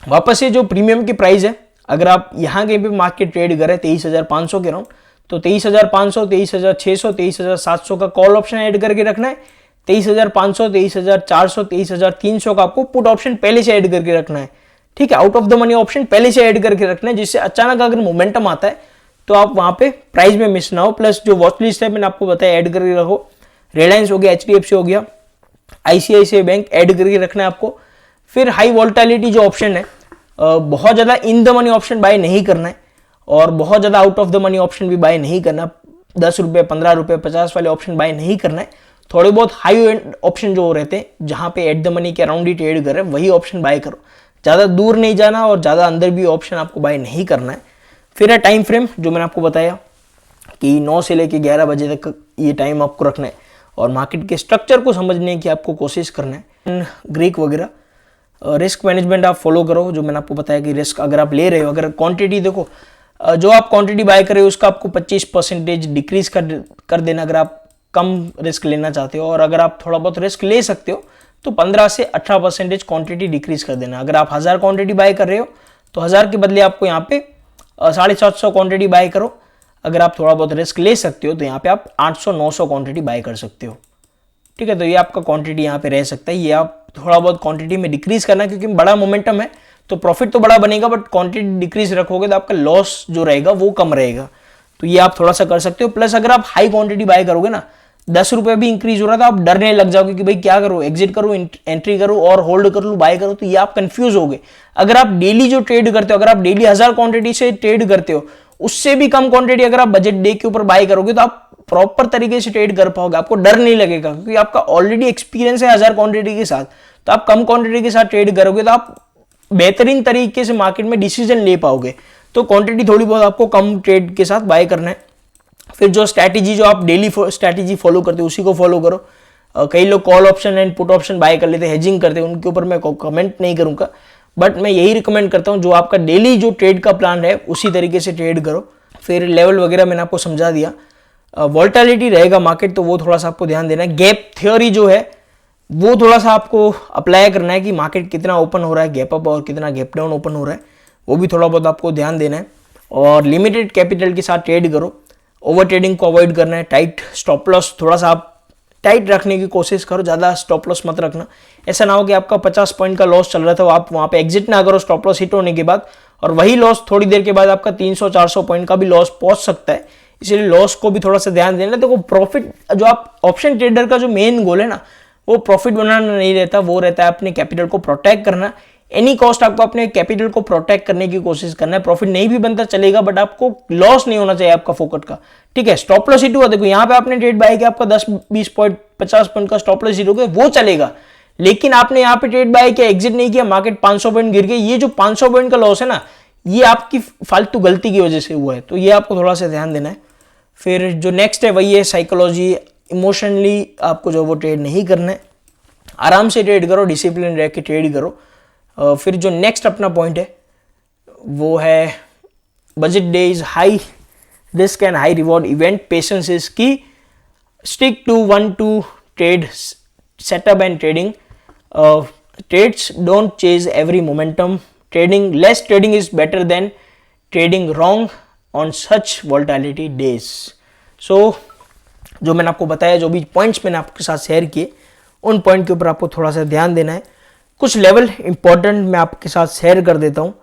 वापस से जो प्रीमियम की प्राइस है, अगर आप यहाँ कहीं पे मार्केट ट्रेड कर रहे हैं 23,500 के राउंड, तो 23,500, 23,600, 23,700 का कॉल ऑप्शन ऐड करके रखना है। 23,500, 23,400, 23,300 का आपको पुट ऑप्शन पहले से ऐड करके रखना है। ठीक है, out of the money option पहले से ऐड करके रखना है, जिससे अचानक अगर मोमेंटम आता है तो आप वहाँ पे प्राइस में मिस ना हो। प्लस जो वॉच लिस्ट है मैंने आपको बताया ऐड करके रखो, रिलायंस हो गया, HDFC हो गया, ICICI बैंक ऐड करके रखना है आपको। फिर हाई वोलेटिलिटी जो ऑप्शन है, बहुत ज़्यादा in the money option buy नहीं करना है और बहुत ज़्यादा out of the money option भी बाय नहीं करना। 10 रुपये, 15 रुपये, 50 वाले ऑप्शन बाय नहीं करना है। थोड़े बहुत हाई एंड ऑप्शन जो रहते हैं जहाँ पे एट द मनी के अराउंड ही ट्रेड कर रहे हैं वही ऑप्शन बाय करो। ज़्यादा दूर नहीं जाना और ज़्यादा अंदर भी ऑप्शन आपको बाय नहीं करना है। फिर है टाइम फ्रेम, जो मैंने आपको बताया कि 9 से लेके 11 बजे तक ये टाइम आपको रखना है और मार्केट के स्ट्रक्चर को समझने की आपको कोशिश करना है। ग्रीक वगैरह रिस्क मैनेजमेंट आप फॉलो करो, जो मैंने आपको बताया कि रिस्क अगर आप ले रहे हो, अगर क्वांटिटी देखो, जो आप क्वांटिटी बाय कर रहे हो उसका आपको 25% डिक्रीज कर देना अगर आप कम रिस्क लेना चाहते हो, और अगर आप थोड़ा बहुत रिस्क ले सकते हो तो 15 से 18% क्वांटिटी डिक्रीज कर देना। अगर आप 1000 क्वांटिटी बाय कर रहे हो तो 1000 के बदले आपको यहाँ पे 750 क्वांटिटी बाय करो। अगर आप थोड़ा बहुत रिस्क ले सकते हो तो यहाँ पे आप 800-900 क्वांटिटी बाय कर सकते हो। ठीक है, तो ये आपका क्वांटिटी यहाँ पे रह सकता है। ये आप थोड़ा बहुत क्वांटिटी में डिक्रीज करना, क्योंकि बड़ा मोमेंटम है तो प्रॉफिट तो बड़ा बनेगा, बट क्वांटिटी डिक्रीज रखोगे तो आपका लॉस जो रहेगा वो कम रहेगा। तो ये आप थोड़ा सा कर सकते हो। प्लस अगर आप हाई क्वांटिटी बाय करोगे ना, 10 रुपये भी इंक्रीज हो रहा था, आप डरने लग जाओगे कि भाई क्या करूँ, एग्जिट करूँ, एंट्री करूँ और होल्ड कर लूँ, बाय करूँ, तो ये आप कंफ्यूज होगे। अगर आप डेली जो ट्रेड करते हो, अगर आप डेली 1000 क्वांटिटी से ट्रेड करते हो, उससे भी कम क्वांटिटी अगर आप बजट डे के ऊपर बाय करोगे तो आप प्रॉपर तरीके से ट्रेड कर पाओगे, आपको डर नहीं लगेगा, क्योंकि आपका ऑलरेडी एक्सपीरियंस है 1000 क्वांटिटी के साथ। तो आप कम क्वांटिटी के साथ ट्रेड करोगे तो आप बेहतरीन तरीके से मार्केट में डिसीजन ले पाओगे। तो क्वांटिटी थोड़ी बहुत आपको कम ट्रेड के साथ बाय करना है। फिर जो स्ट्रैटेजी, जो आप डेली स्ट्रैटेजी फॉलो करते हो उसी को फॉलो करो। कई लोग call option and put option buy कर लेते हैं, हेजिंग करते हैं, उनके ऊपर मैं कमेंट नहीं करूंगा, बट मैं यही रिकमेंड करता हूं जो आपका डेली जो ट्रेड का प्लान है उसी तरीके से ट्रेड करो। फिर लेवल वगैरह मैंने आपको समझा दिया। वोलेटिलिटी रहेगा मार्केट, तो वो थोड़ा सा आपको ध्यान देना है। गैप थ्योरी जो है वो थोड़ा सा आपको अप्लाई करना है कि मार्केट कितना ओपन हो रहा है, गैप अप और कितना गैप डाउन ओपन हो रहा है, वो भी थोड़ा बहुत आपको ध्यान देना है। और लिमिटेड कैपिटल के साथ ट्रेड करो, ओवर ट्रेडिंग को अवॉइड करना है। टाइट स्टॉप लॉस थोड़ा सा आप टाइट रखने की कोशिश करो, ज़्यादा स्टॉप लॉस मत रखना। ऐसा ना हो कि आपका 50 पॉइंट का लॉस चल रहा था, आप वहाँ पे एग्जिट ना करो स्टॉप लॉस हिट होने के बाद, और वही लॉस थोड़ी देर के बाद आपका 300-400 पॉइंट का भी लॉस पहुंच सकता है। इसलिए लॉस को भी थोड़ा सा ध्यान देना। देखो प्रॉफिट, जो आप ऑप्शन ट्रेडर का जो मेन गोल है ना, वो प्रॉफिट बनाना नहीं रहता, वो रहता है अपने कैपिटल को प्रोटेक्ट करना। एनी कॉस्ट आपको अपने कैपिटल को प्रोटेक्ट करने की कोशिश करना है। प्रॉफिट नहीं भी बनता चलेगा, बट आपको लॉस नहीं होना चाहिए आपका फोकट का। ठीक है, स्टॉप लॉस हिट हुआ, देखो यहाँ पे आपने ट्रेड बाय किया, आपका 10-20 पॉइंट 50 पॉइंट का स्टॉप लॉस हिट हो गया, वो चलेगा। लेकिन आपने यहाँ पे ट्रेड बाय किया, एग्जिट नहीं किया, मार्केट 500 पॉइंट गिर गई, ये जो 500 पॉइंट का लॉस है ना, ये आपकी फालतू गलती की वजह से हुआ है। तो ये आपको थोड़ा सा ध्यान देना है। फिर जो नेक्स्ट है वही है साइकोलॉजी। इमोशनली आपको जो वो ट्रेड नहीं करना है, आराम से ट्रेड करो, डिसिप्लिन रह के ट्रेड करो। फिर जो नेक्स्ट अपना पॉइंट है वो है budget day is high risk and high reward event, patience is key, stick to 1-2 trade setup and trading, trades don't chase every momentum, trading less trading is better than trading wrong on such volatility days. So जो मैंने आपको बताया, जो भी points मैंने आपके साथ share किए, उन पॉइंट के ऊपर आपको थोड़ा सा ध्यान देना है। कुछ लेवल इंपॉर्टेंट मैं आपके साथ शेयर कर देता हूँ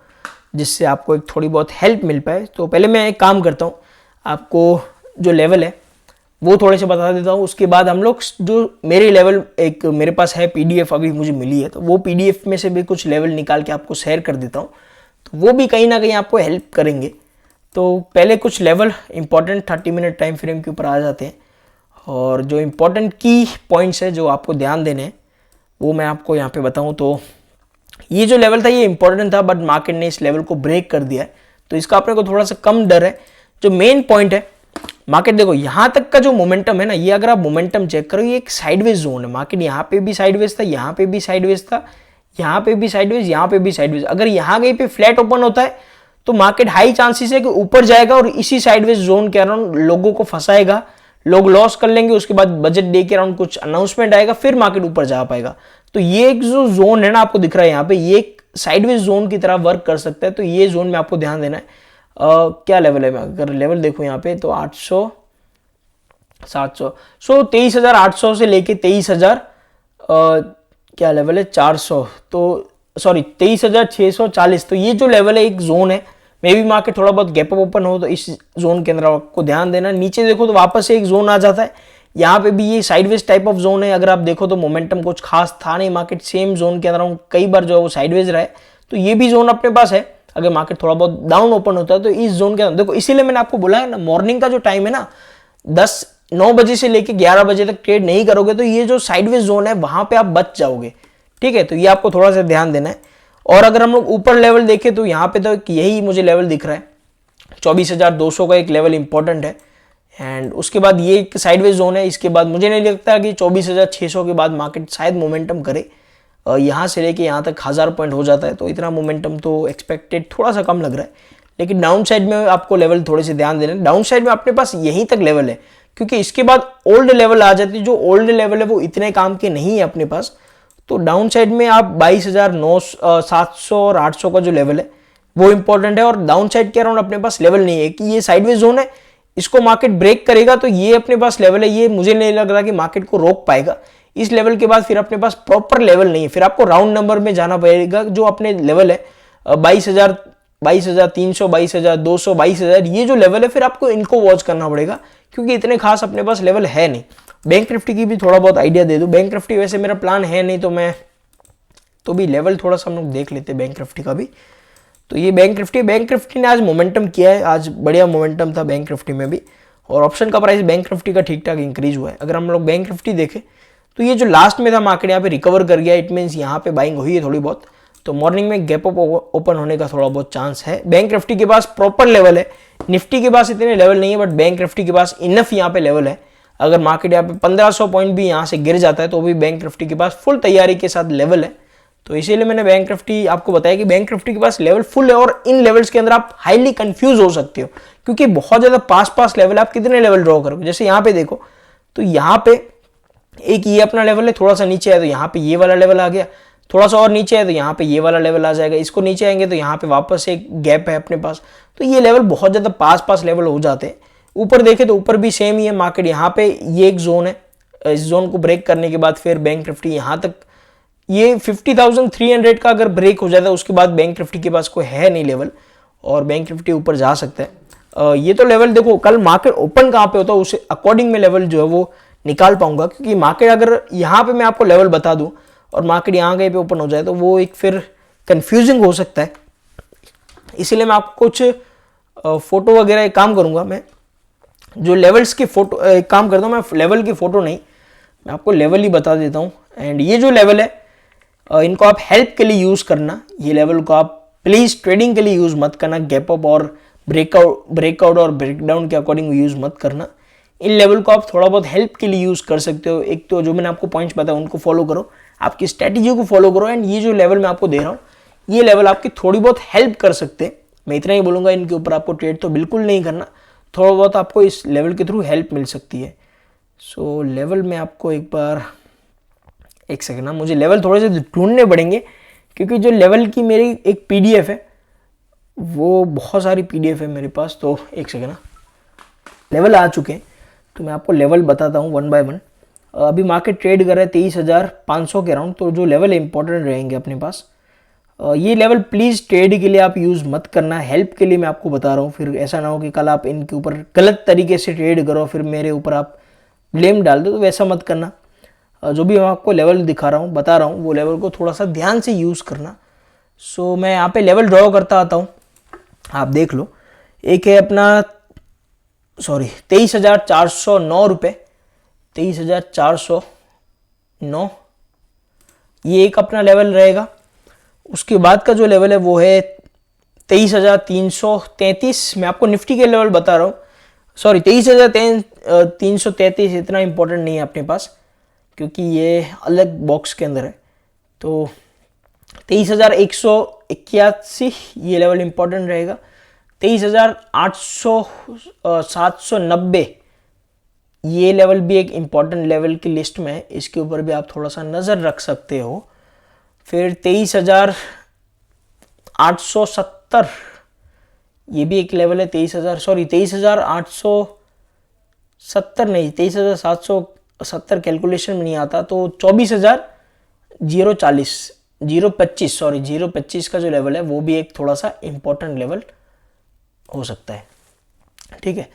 जिससे आपको एक थोड़ी बहुत हेल्प मिल पाए। तो पहले मैं एक काम करता हूँ, आपको जो लेवल है वो थोड़े से बता देता हूँ। उसके बाद हम लोग जो मेरे लेवल, एक मेरे पास है PDF अभी मुझे मिली है, तो वो PDF में से भी कुछ लेवल निकाल के आपको शेयर कर देता हूँ, तो वो भी कहीं ना कहीं आपको हेल्प करेंगे। तो पहले कुछ level important 30 minute time frame के ऊपर आ जाते हैं, और जो इंपॉर्टेंट की पॉइंट्स है जो आपको ध्यान देने हैं वो मैं आपको यहाँ पे बताऊँ। तो ये जो लेवल था ये इंपॉर्टेंट था, बट मार्केट ने इस लेवल को ब्रेक कर दिया है, तो इसका अपने को थोड़ा सा कम डर है। जो मेन पॉइंट है, मार्केट देखो यहाँ तक का जो मोमेंटम है ना, ये अगर आप मोमेंटम चेक करो, ये एक साइडवेज जोन है। मार्केट यहाँ पे भी साइडवेज था, यहाँ पे भी साइडवेज था, यहाँ पे भी साइडवेज, यहाँ पे भी साइडवेज। अगर यहाँ कहीं पे फ्लैट ओपन होता है तो मार्केट हाई चांसेस है कि ऊपर जाएगा और इसी साइडवेज जोन के अराउंड लोगों को फंसाएगा, लोग लॉस कर लेंगे। उसके बाद बजट डे के अराउंड कुछ अनाउंसमेंट आएगा, फिर मार्केट ऊपर जा पाएगा। तो ये एक जो जोन है ना, आपको दिख रहा है यहाँ पे, ये एक साइडवेज जोन की तरह वर्क कर सकता है। तो ये जोन में आपको ध्यान देना है। क्या लेवल है, मैं अगर लेवल देखूं यहाँ पे तो 800, 700, 23,800 से लेके 23,000 क्या लेवल है 400, तो सॉरी 23,640। तो ये जो लेवल है एक जोन है मे भी मार्केट थोड़ा बहुत गैप अप ओपन हो तो इस जोन के अंदर आपको ध्यान देना। नीचे देखो तो वापस से एक जोन आ जाता है, यहाँ पे भी ये साइडवेज टाइप ऑफ जोन है। अगर आप देखो तो मोमेंटम कुछ खास था नहीं, मार्केट सेम जोन के अंदर कई बार जो है वो साइडवेज रहा है, तो ये भी जोन अपने पास है। अगर मार्केट थोड़ा बहुत डाउन ओपन होता है तो इस जोन के अंदर देखो, इसीलिए मैंने आपको बोला है ना, मॉर्निंग का जो टाइम है ना 9 बजे से लेके 11 बजे तक ट्रेड नहीं करोगे तो ये जो साइडवेज जोन है वहां पे आप बच जाओगे, ठीक है। तो ये आपको थोड़ा सा ध्यान देना है। और अगर हम लोग ऊपर लेवल देखें तो यहाँ पे तो यही मुझे लेवल दिख रहा है, 24,200 का एक लेवल इंपॉर्टेंट है। एंड उसके बाद ये एक साइडवेज जोन है। इसके बाद मुझे नहीं लगता कि 24,600 के बाद मार्केट शायद मोमेंटम करे। यहाँ से लेके यहाँ तक 1000 पॉइंट हो जाता है, तो इतना मोमेंटम तो एक्सपेक्टेड थोड़ा सा कम लग रहा है। लेकिन डाउन साइड में आपको लेवल थोड़े से ध्यान देना है। डाउन साइड में अपने पास यहीं तक लेवल है, क्योंकि इसके बाद ओल्ड लेवल आ जाती है। जो ओल्ड लेवल है वो इतने काम के नहीं है अपने पास। तो डाउन साइड में आप 22,700 और 800 का जो लेवल है वो इंपॉर्टेंट है। और डाउन साइड के अराउंड अपने पास लेवल नहीं है कि ये साइडवेज जोन है, इसको मार्केट ब्रेक करेगा तो ये अपने पास लेवल है, ये मुझे नहीं लग रहा कि मार्केट को रोक पाएगा। इस लेवल के बाद फिर अपने पास प्रॉपर लेवल नहीं है, फिर आपको राउंड नंबर में जाना पड़ेगा। जो अपने लेवल है 22,000, 22,300, 22,200, 22,000, ये जो लेवल है फिर आपको इनको वॉच करना पड़ेगा, क्योंकि इतने खास अपने पास लेवल है नहीं। बैंक निफ्टी की भी थोड़ा बहुत आइडिया दे दूं। बैंक निफ्टी वैसे मेरा प्लान है नहीं, तो मैं तो भी लेवल थोड़ा सा हम लोग देख लेते हैं बैंक निफ्टी का भी। तो ये बैंक निफ्टी ने आज मोमेंटम किया है, आज बढ़िया मोमेंटम था बैंक निफ्टी में भी। और ऑप्शन का प्राइस बैंक निफ्टी का ठीक ठाक इंक्रीज हुआ है। अगर हम लोग बैंक निफ्टी देखें तो ये जो लास्ट में था मार्केट यहाँ पे रिकवर कर गया, इट मीन्स यहाँ पे बाइंग हुई है थोड़ी बहुत। तो मॉर्निंग में गैप अप ओपन होने का थोड़ा बहुत चांस है। बैंक निफ्टी के पास प्रॉपर लेवल है, निफ्टी के पास इतने लेवल नहीं है, बट बैंक निफ्टी के पास इनफ यहाँ पे लेवल है। अगर मार्केट यहाँ पे 1500 पॉइंट भी यहाँ से गिर जाता है तो भी बैंक निफ्टी के पास फुल तैयारी के साथ लेवल है। तो इसीलिए मैंने बैंक निफ्टी आपको बताया कि बैंक निफ्टी के पास लेवल फुल है, और इन लेवल्स के अंदर आप हाईली कंफ्यूज हो सकते हो, क्योंकि बहुत ज्यादा पास लेवल है। आप कितने लेवल ड्रॉ करोगे? जैसे यहाँ पे देखो तो यहाँ पे एक ये अपना लेवल है, थोड़ा सा नीचे है तो यहाँ पे ये वाला लेवल आ गया, थोड़ा सा और नीचे है तो यहाँ पे ये वाला लेवल आ जाएगा, इसको नीचे आएंगे तो यहाँ पे वापस एक गैप है अपने पास। तो ये लेवल बहुत ज्यादा पास लेवल हो जाते हैं। ऊपर देखे तो ऊपर भी सेम ही है मार्केट, यहाँ पे ये एक जोन है, इस जोन को ब्रेक करने के बाद फिर बैंक निफ्टी यहाँ तक, ये 50,300 का अगर ब्रेक हो जाता है उसके बाद बैंक निफ्टी के पास कोई है नहीं लेवल, और बैंक निफ्टी ऊपर जा सकता है। ये तो लेवल देखो कल मार्केट ओपन कहाँ पे होता है उसे अकॉर्डिंग में लेवल जो है वो निकाल पाऊंगा, क्योंकि मार्केट अगर यहाँ पे मैं आपको लेवल बता दूं और मार्केट यहाँ कहीं पे ओपन हो जाए तो वो एक फिर कंफ्यूजिंग हो सकता है। इसीलिए मैं आपको कुछ फोटो वगैरह एक काम करूंगा, मैं जो लेवल्स की फोटो एक काम करता हूँ, मैं लेवल की फोटो नहीं, मैं आपको लेवल ही बता देता हूँ। एंड ये जो लेवल है इनको आप हेल्प के लिए यूज करना, ये लेवल को आप प्लीज ट्रेडिंग के लिए यूज मत करना, गैप अप और ब्रेकआउट और ब्रेकडाउन के अकॉर्डिंग यूज मत करना। इन लेवल को आप थोड़ा बहुत हेल्प के लिए यूज कर सकते हो। एक तो जो मैंने आपको पॉइंट्स बताया उनको फॉलो करो, आपकी स्ट्रेटेजी को फॉलो करो, एंड ये जो लेवल मैं आपको दे रहा हूँ ये लेवल आपकी थोड़ी बहुत हेल्प कर सकते हैं। मैं इतना ही बोलूंगा, इनके ऊपर आपको ट्रेड तो बिल्कुल नहीं करना, थोड़ा बहुत आपको इस लेवल के थ्रू हेल्प मिल सकती है। सो लेवल में आपको एक सेकंड ना, मुझे लेवल थोड़े से ढूंढने पड़ेंगे, क्योंकि जो लेवल की मेरी एक पीडीएफ है वो बहुत सारी पीडीएफ है मेरे पास। तो एक सेकंड ना, लेवल आ चुके हैं तो मैं आपको लेवल बताता हूँ 1 बाय 1। अभी मार्केट ट्रेड कर रहा है 23,500 के अराउंड, तो जो लेवल इंपॉर्टेंट रहेंगे अपने पास ये लेवल प्लीज़ ट्रेड के लिए आप यूज़ मत करना, हेल्प के लिए मैं आपको बता रहा हूँ। फिर ऐसा ना हो कि कल आप इनके ऊपर गलत तरीके से ट्रेड करो फिर मेरे ऊपर आप ब्लेम डाल दो, तो वैसा मत करना। जो भी मैं आपको लेवल दिखा रहा हूँ बता रहा हूँ वो लेवल को थोड़ा सा ध्यान से यूज़ करना। सो मैं यहाँ पे लेवल ड्रॉ करता आता हूँ, आप देख लो। एक है अपना 23,409 रुपये, 23,409 ये एक अपना लेवल रहेगा। उसके बाद का जो लेवल है वो है 23,333। मैं आपको निफ्टी के लेवल बता रहा हूँ, 23,333 इतना इंपॉर्टेंट नहीं है अपने पास, क्योंकि ये अलग बॉक्स के अंदर है। तो 23,181 ये लेवल इंपॉर्टेंट रहेगा। 23,790 ये लेवल भी एक इंपॉर्टेंट लेवल की लिस्ट में है, इसके ऊपर भी आप थोड़ा सा नज़र रख सकते हो। फिर 23,870 ये भी एक लेवल है। 23,870 नहीं, 23,770 कैलकुलेशन में नहीं आता, तो 24,025 का जो लेवल है वो भी एक थोड़ा सा इंपॉर्टेंट लेवल हो सकता है, ठीक है।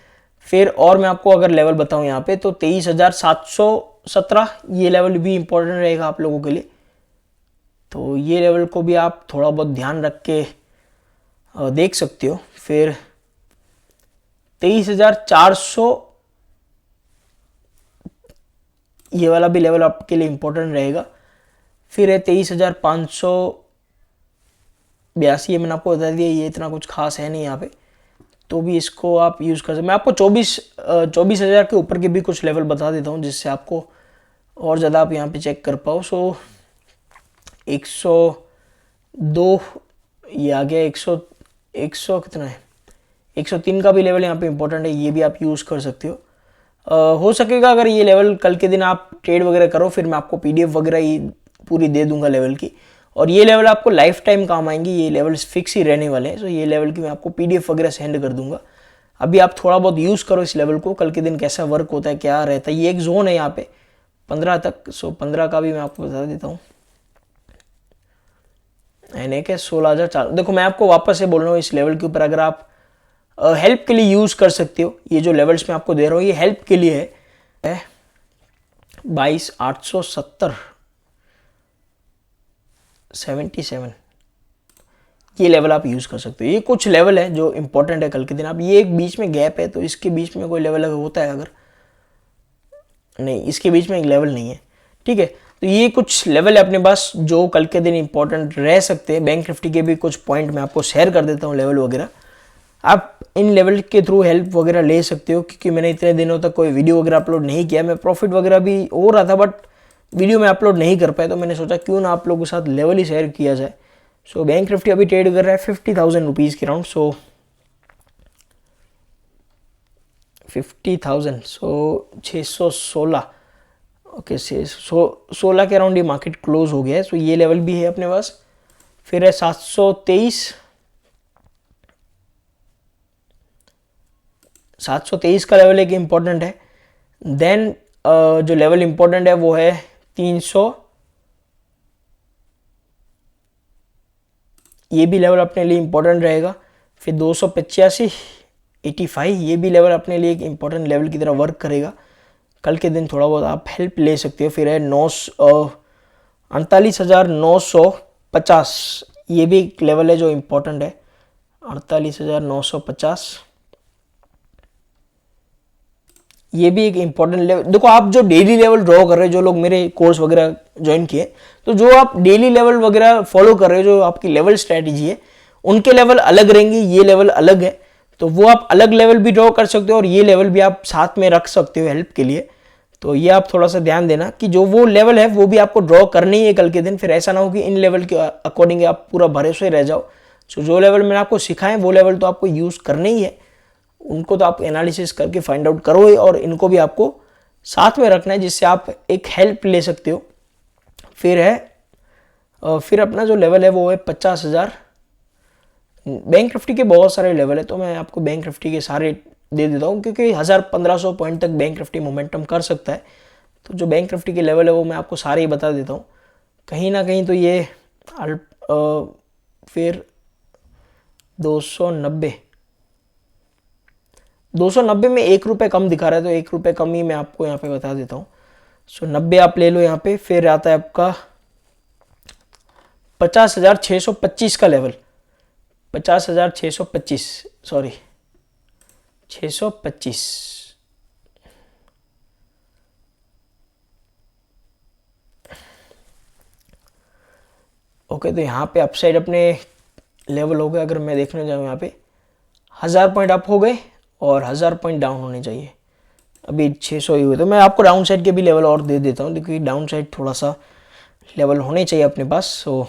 फिर और मैं आपको अगर लेवल बताऊं यहाँ पे, तो 23,717 ये लेवल भी इंपॉर्टेंट रहेगा आप लोगों के लिए। तो ये लेवल को भी आप थोड़ा बहुत ध्यान रख के देख सकते हो। फिर 23,400 ये वाला भी लेवल आपके लिए इंपॉर्टेंट रहेगा। फिर है 23,582, ये मैंने आपको बता दिया, ये इतना कुछ खास है नहीं यहाँ पे, तो भी इसको आप यूज़ कर सकते। मैं आपको 24,000 के ऊपर के भी कुछ लेवल बता देता हूँ, जिससे आपको और ज़्यादा आप यहाँ पे चेक कर पाओ। सो 102 ये आ गया, 100 कितना है, 103 का भी लेवल यहाँ पे इंपॉर्टेंट है, ये भी आप यूज़ कर सकते हो। हो सकेगा अगर ये लेवल कल के दिन आप ट्रेड वगैरह करो, फिर मैं आपको पीडीएफ वगैरह ये पूरी दे दूंगा लेवल की, और ये लेवल आपको लाइफ टाइम काम आएंगे, ये लेवल फिक्स ही रहने वाले हैं। सो ये लेवल की मैं आपको पीडीएफ वगैरह सेंड कर दूंगा। अभी आप थोड़ा बहुत यूज़ करो इस लेवल को, कल के दिन कैसा वर्क होता है, क्या रहता है। ये एक जोन है यहाँ पे 15 तक, सो 15 का भी मैं आपको बता देता हूँ। एन एक है 16,000। देखो मैं आपको वापस से बोल रहा हूँ, इस लेवल के ऊपर अगर आप हेल्प के लिए यूज़ कर सकते हो, ये जो लेवल्स मैं आपको दे रहा हूँ ये हेल्प के लिए है। 22,870 77 ये लेवल आप यूज़ कर सकते हो। ये कुछ लेवल है जो इंपॉर्टेंट है कल के दिन। आप ये एक बीच में गैप है, तो इसके बीच में कोई लेवल अगर होता है, अगर नहीं, इसके बीच में एक लेवल नहीं है, ठीक है। तो ये कुछ लेवल है अपने पास जो कल के दिन इंपॉर्टेंट रह सकते हैं। बैंक निफ्टी के भी कुछ पॉइंट मैं आपको शेयर कर देता हूँ, लेवल वगैरह आप इन लेवल के थ्रू हेल्प वगैरह ले सकते हो। क्योंकि मैंने इतने दिनों तक कोई वीडियो वगैरह अपलोड नहीं किया, मैं प्रॉफिट वगैरह भी हो रहा था, बट वीडियो में अपलोड नहीं कर पाया, तो मैंने सोचा क्यों ना आप लोगों के साथ लेवल ही शेयर किया जाए। सो बैंक निफ्टी अभी ट्रेड कर रहा है 50,000 रुपीज़ के राउंड। सो 50,000, सो 616, ओके 16 के अराउंड ये मार्केट क्लोज हो गया है। सो ये लेवल भी है अपने पास। फिर है 723 का लेवल एक इम्पॉर्टेंट है। देन जो लेवल इम्पॉर्टेंट है वो है 300, ये भी लेवल अपने लिए इम्पोर्टेंट रहेगा। फिर 285 85 ये भी लेवल अपने लिए एक इम्पोर्टेंट लेवल की तरह वर्क करेगा। कल के दिन थोड़ा बहुत आप हेल्प ले सकते हो। फिर है 48,950, ये भी एक लेवल है जो इम्पोर्टेंट है। 48,950 ये भी एक इम्पॉर्टेंट लेवल। देखो आप जो डेली लेवल ड्रॉ कर रहे हो, जो लोग मेरे कोर्स वगैरह ज्वाइन किए, तो जो आप डेली लेवल वगैरह फॉलो कर रहे हो, जो आपकी लेवल स्ट्रैटेजी है, उनके लेवल अलग रहेंगे, ये लेवल अलग है। तो वो आप अलग लेवल भी ड्रॉ कर सकते हो और ये लेवल भी आप साथ में रख सकते हो हेल्प के लिए। तो ये आप थोड़ा सा ध्यान देना कि जो वो लेवल है वो भी आपको ड्रॉ करनी है कल के दिन। फिर ऐसा ना हो कि इन लेवल के अकॉर्डिंग आप पूरा भरोसे रह जाओ। सो जो लेवल मैंने आपको सिखाए वो लेवल तो आपको यूज़ करने ही है, उनको तो आप एनालिसिस करके फाइंड आउट करो ही, और इनको भी आपको साथ में रखना है, जिससे आप एक हेल्प ले सकते हो। फिर है फिर अपना जो लेवल है वो है 50,000। बैंक निफ्टी के बहुत सारे लेवल है, तो मैं आपको बैंक निफ्टी के सारे दे देता हूँ, क्योंकि 1,000-1,500 पॉइंट तक बैंक निफ्टी मोमेंटम कर सकता है। तो जो बैंक निफ्टी के लेवल है वो मैं आपको सारे ही बता देता हूँ। कहीं ना कहीं तो ये फिर 290 में 1 रुपये कम दिखा रहा है, तो 1 रुपये कम ही मैं आपको यहाँ पे बता देता हूँ। सो 90 आप ले लो यहाँ पे। फिर आता है आपका 50,625 का लेवल, 50,625, सॉरी 625। ओके, तो यहाँ पे अपसाइड अपने लेवल हो गए। अगर मैं देखने जाऊँ यहाँ पे 1,000 पॉइंट अप हो गए और 1,000 पॉइंट डाउन होने चाहिए। अभी 600 ही हुए, तो मैं आपको डाउन साइड के भी लेवल और दे देता हूँ, क्योंकि डाउन साइड थोड़ा सा लेवल होने चाहिए अपने पास। सो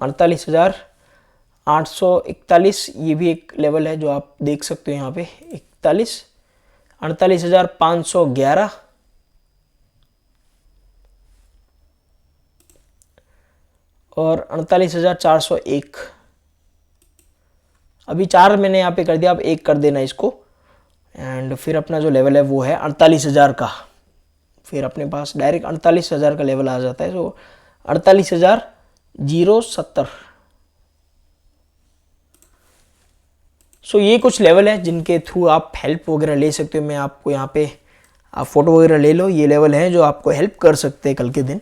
48,841 ये भी एक लेवल है जो आप देख सकते हो यहाँ पे। 41, 48,511 और 48,401। अभी 4 मैंने यहाँ पे कर दिया, आप 1 कर देना इसको। एंड फिर अपना जो लेवल है वो है 48,000 का। फिर अपने पास डायरेक्ट 48,000 का लेवल आ जाता है। तो 48,070, सो ये कुछ लेवल है जिनके थ्रू आप हेल्प वगैरह ले सकते हो। मैं आपको यहाँ पे आप फोटो वगैरह ले लो, ये लेवल है जो आपको हेल्प कर सकते हैं कल के दिन।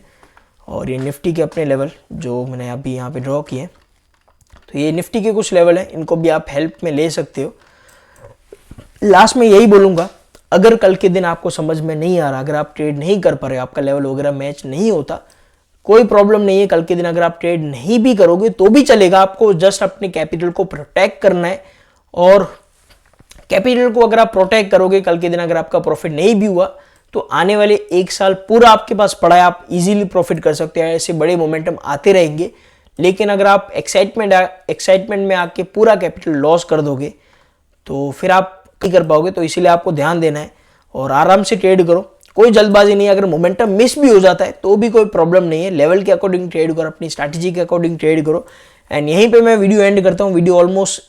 और ये निफ्टी के अपने लेवल जो मैंने अभी यहाँ पे ड्रॉ किए, तो ये निफ्टी के कुछ लेवल हैं, इनको भी आप हेल्प में ले सकते हो। लास्ट में यही बोलूँगा, अगर कल के दिन आपको समझ में नहीं आ रहा, अगर आप ट्रेड नहीं कर पा रहे, आपका लेवल वगैरह मैच नहीं होता, कोई प्रॉब्लम नहीं है। कल के दिन अगर आप ट्रेड नहीं भी करोगे तो भी चलेगा, आपको जस्ट अपने कैपिटल को प्रोटेक्ट करना है। और कैपिटल को अगर आप प्रोटेक्ट करोगे, कल के दिन अगर आपका प्रॉफिट नहीं भी हुआ तो आने वाले 1 साल पूरा आपके पास पड़ा है, आप इजीली प्रॉफिट कर सकते हैं। ऐसे बड़े मोमेंटम आते रहेंगे। लेकिन अगर आप एक्साइटमेंट में आके पूरा कैपिटल लॉस कर दोगे तो फिर आप नहीं कर पाओगे। तो इसीलिए आपको ध्यान देना है और आराम से ट्रेड करो, कोई जल्दबाजी नहीं है। अगर मोमेंटम मिस भी हो जाता है तो भी कोई प्रॉब्लम नहीं है, लेवल के अकॉर्डिंग ट्रेड करो, अपनी स्ट्रैटेजी के अकॉर्डिंग ट्रेड करो। एंड यहीं पे मैं वीडियो एंड करता हूँ। वीडियो ऑलमोस्ट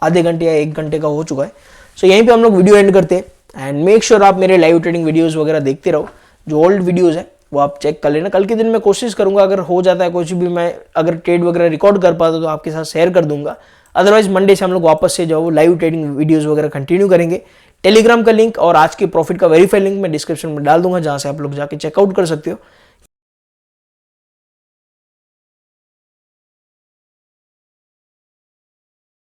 आधे घंटे या 1 घंटे का हो चुका है। सो यहीं पे हम लोग वीडियो एंड करते हैं। एंड मेक श्योर आप मेरे लाइव ट्रेडिंग वीडियोस वगैरह देखते रहो, जो ओल्ड वीडियोस है वो आप चेक कर लेना। कल के दिन मैं कोशिश करूंगा, अगर हो जाता है कुछ भी, मैं अगर ट्रेड वगैरह रिकॉर्ड कर पाता तो आपके साथ शेयर कर दूंगा। अदरवाइज मंडे से हम लोग वापस से जो लाइव ट्रेडिंग वीडियोस वगैरह कंटिन्यू करेंगे। टेलीग्राम का लिंक और आज के प्रॉफिट का वेरीफाई लिंक मैं डिस्क्रिप्शन में डाल दूंगा, जहां से आप लोग जाके चेकआउट कर सकते हो।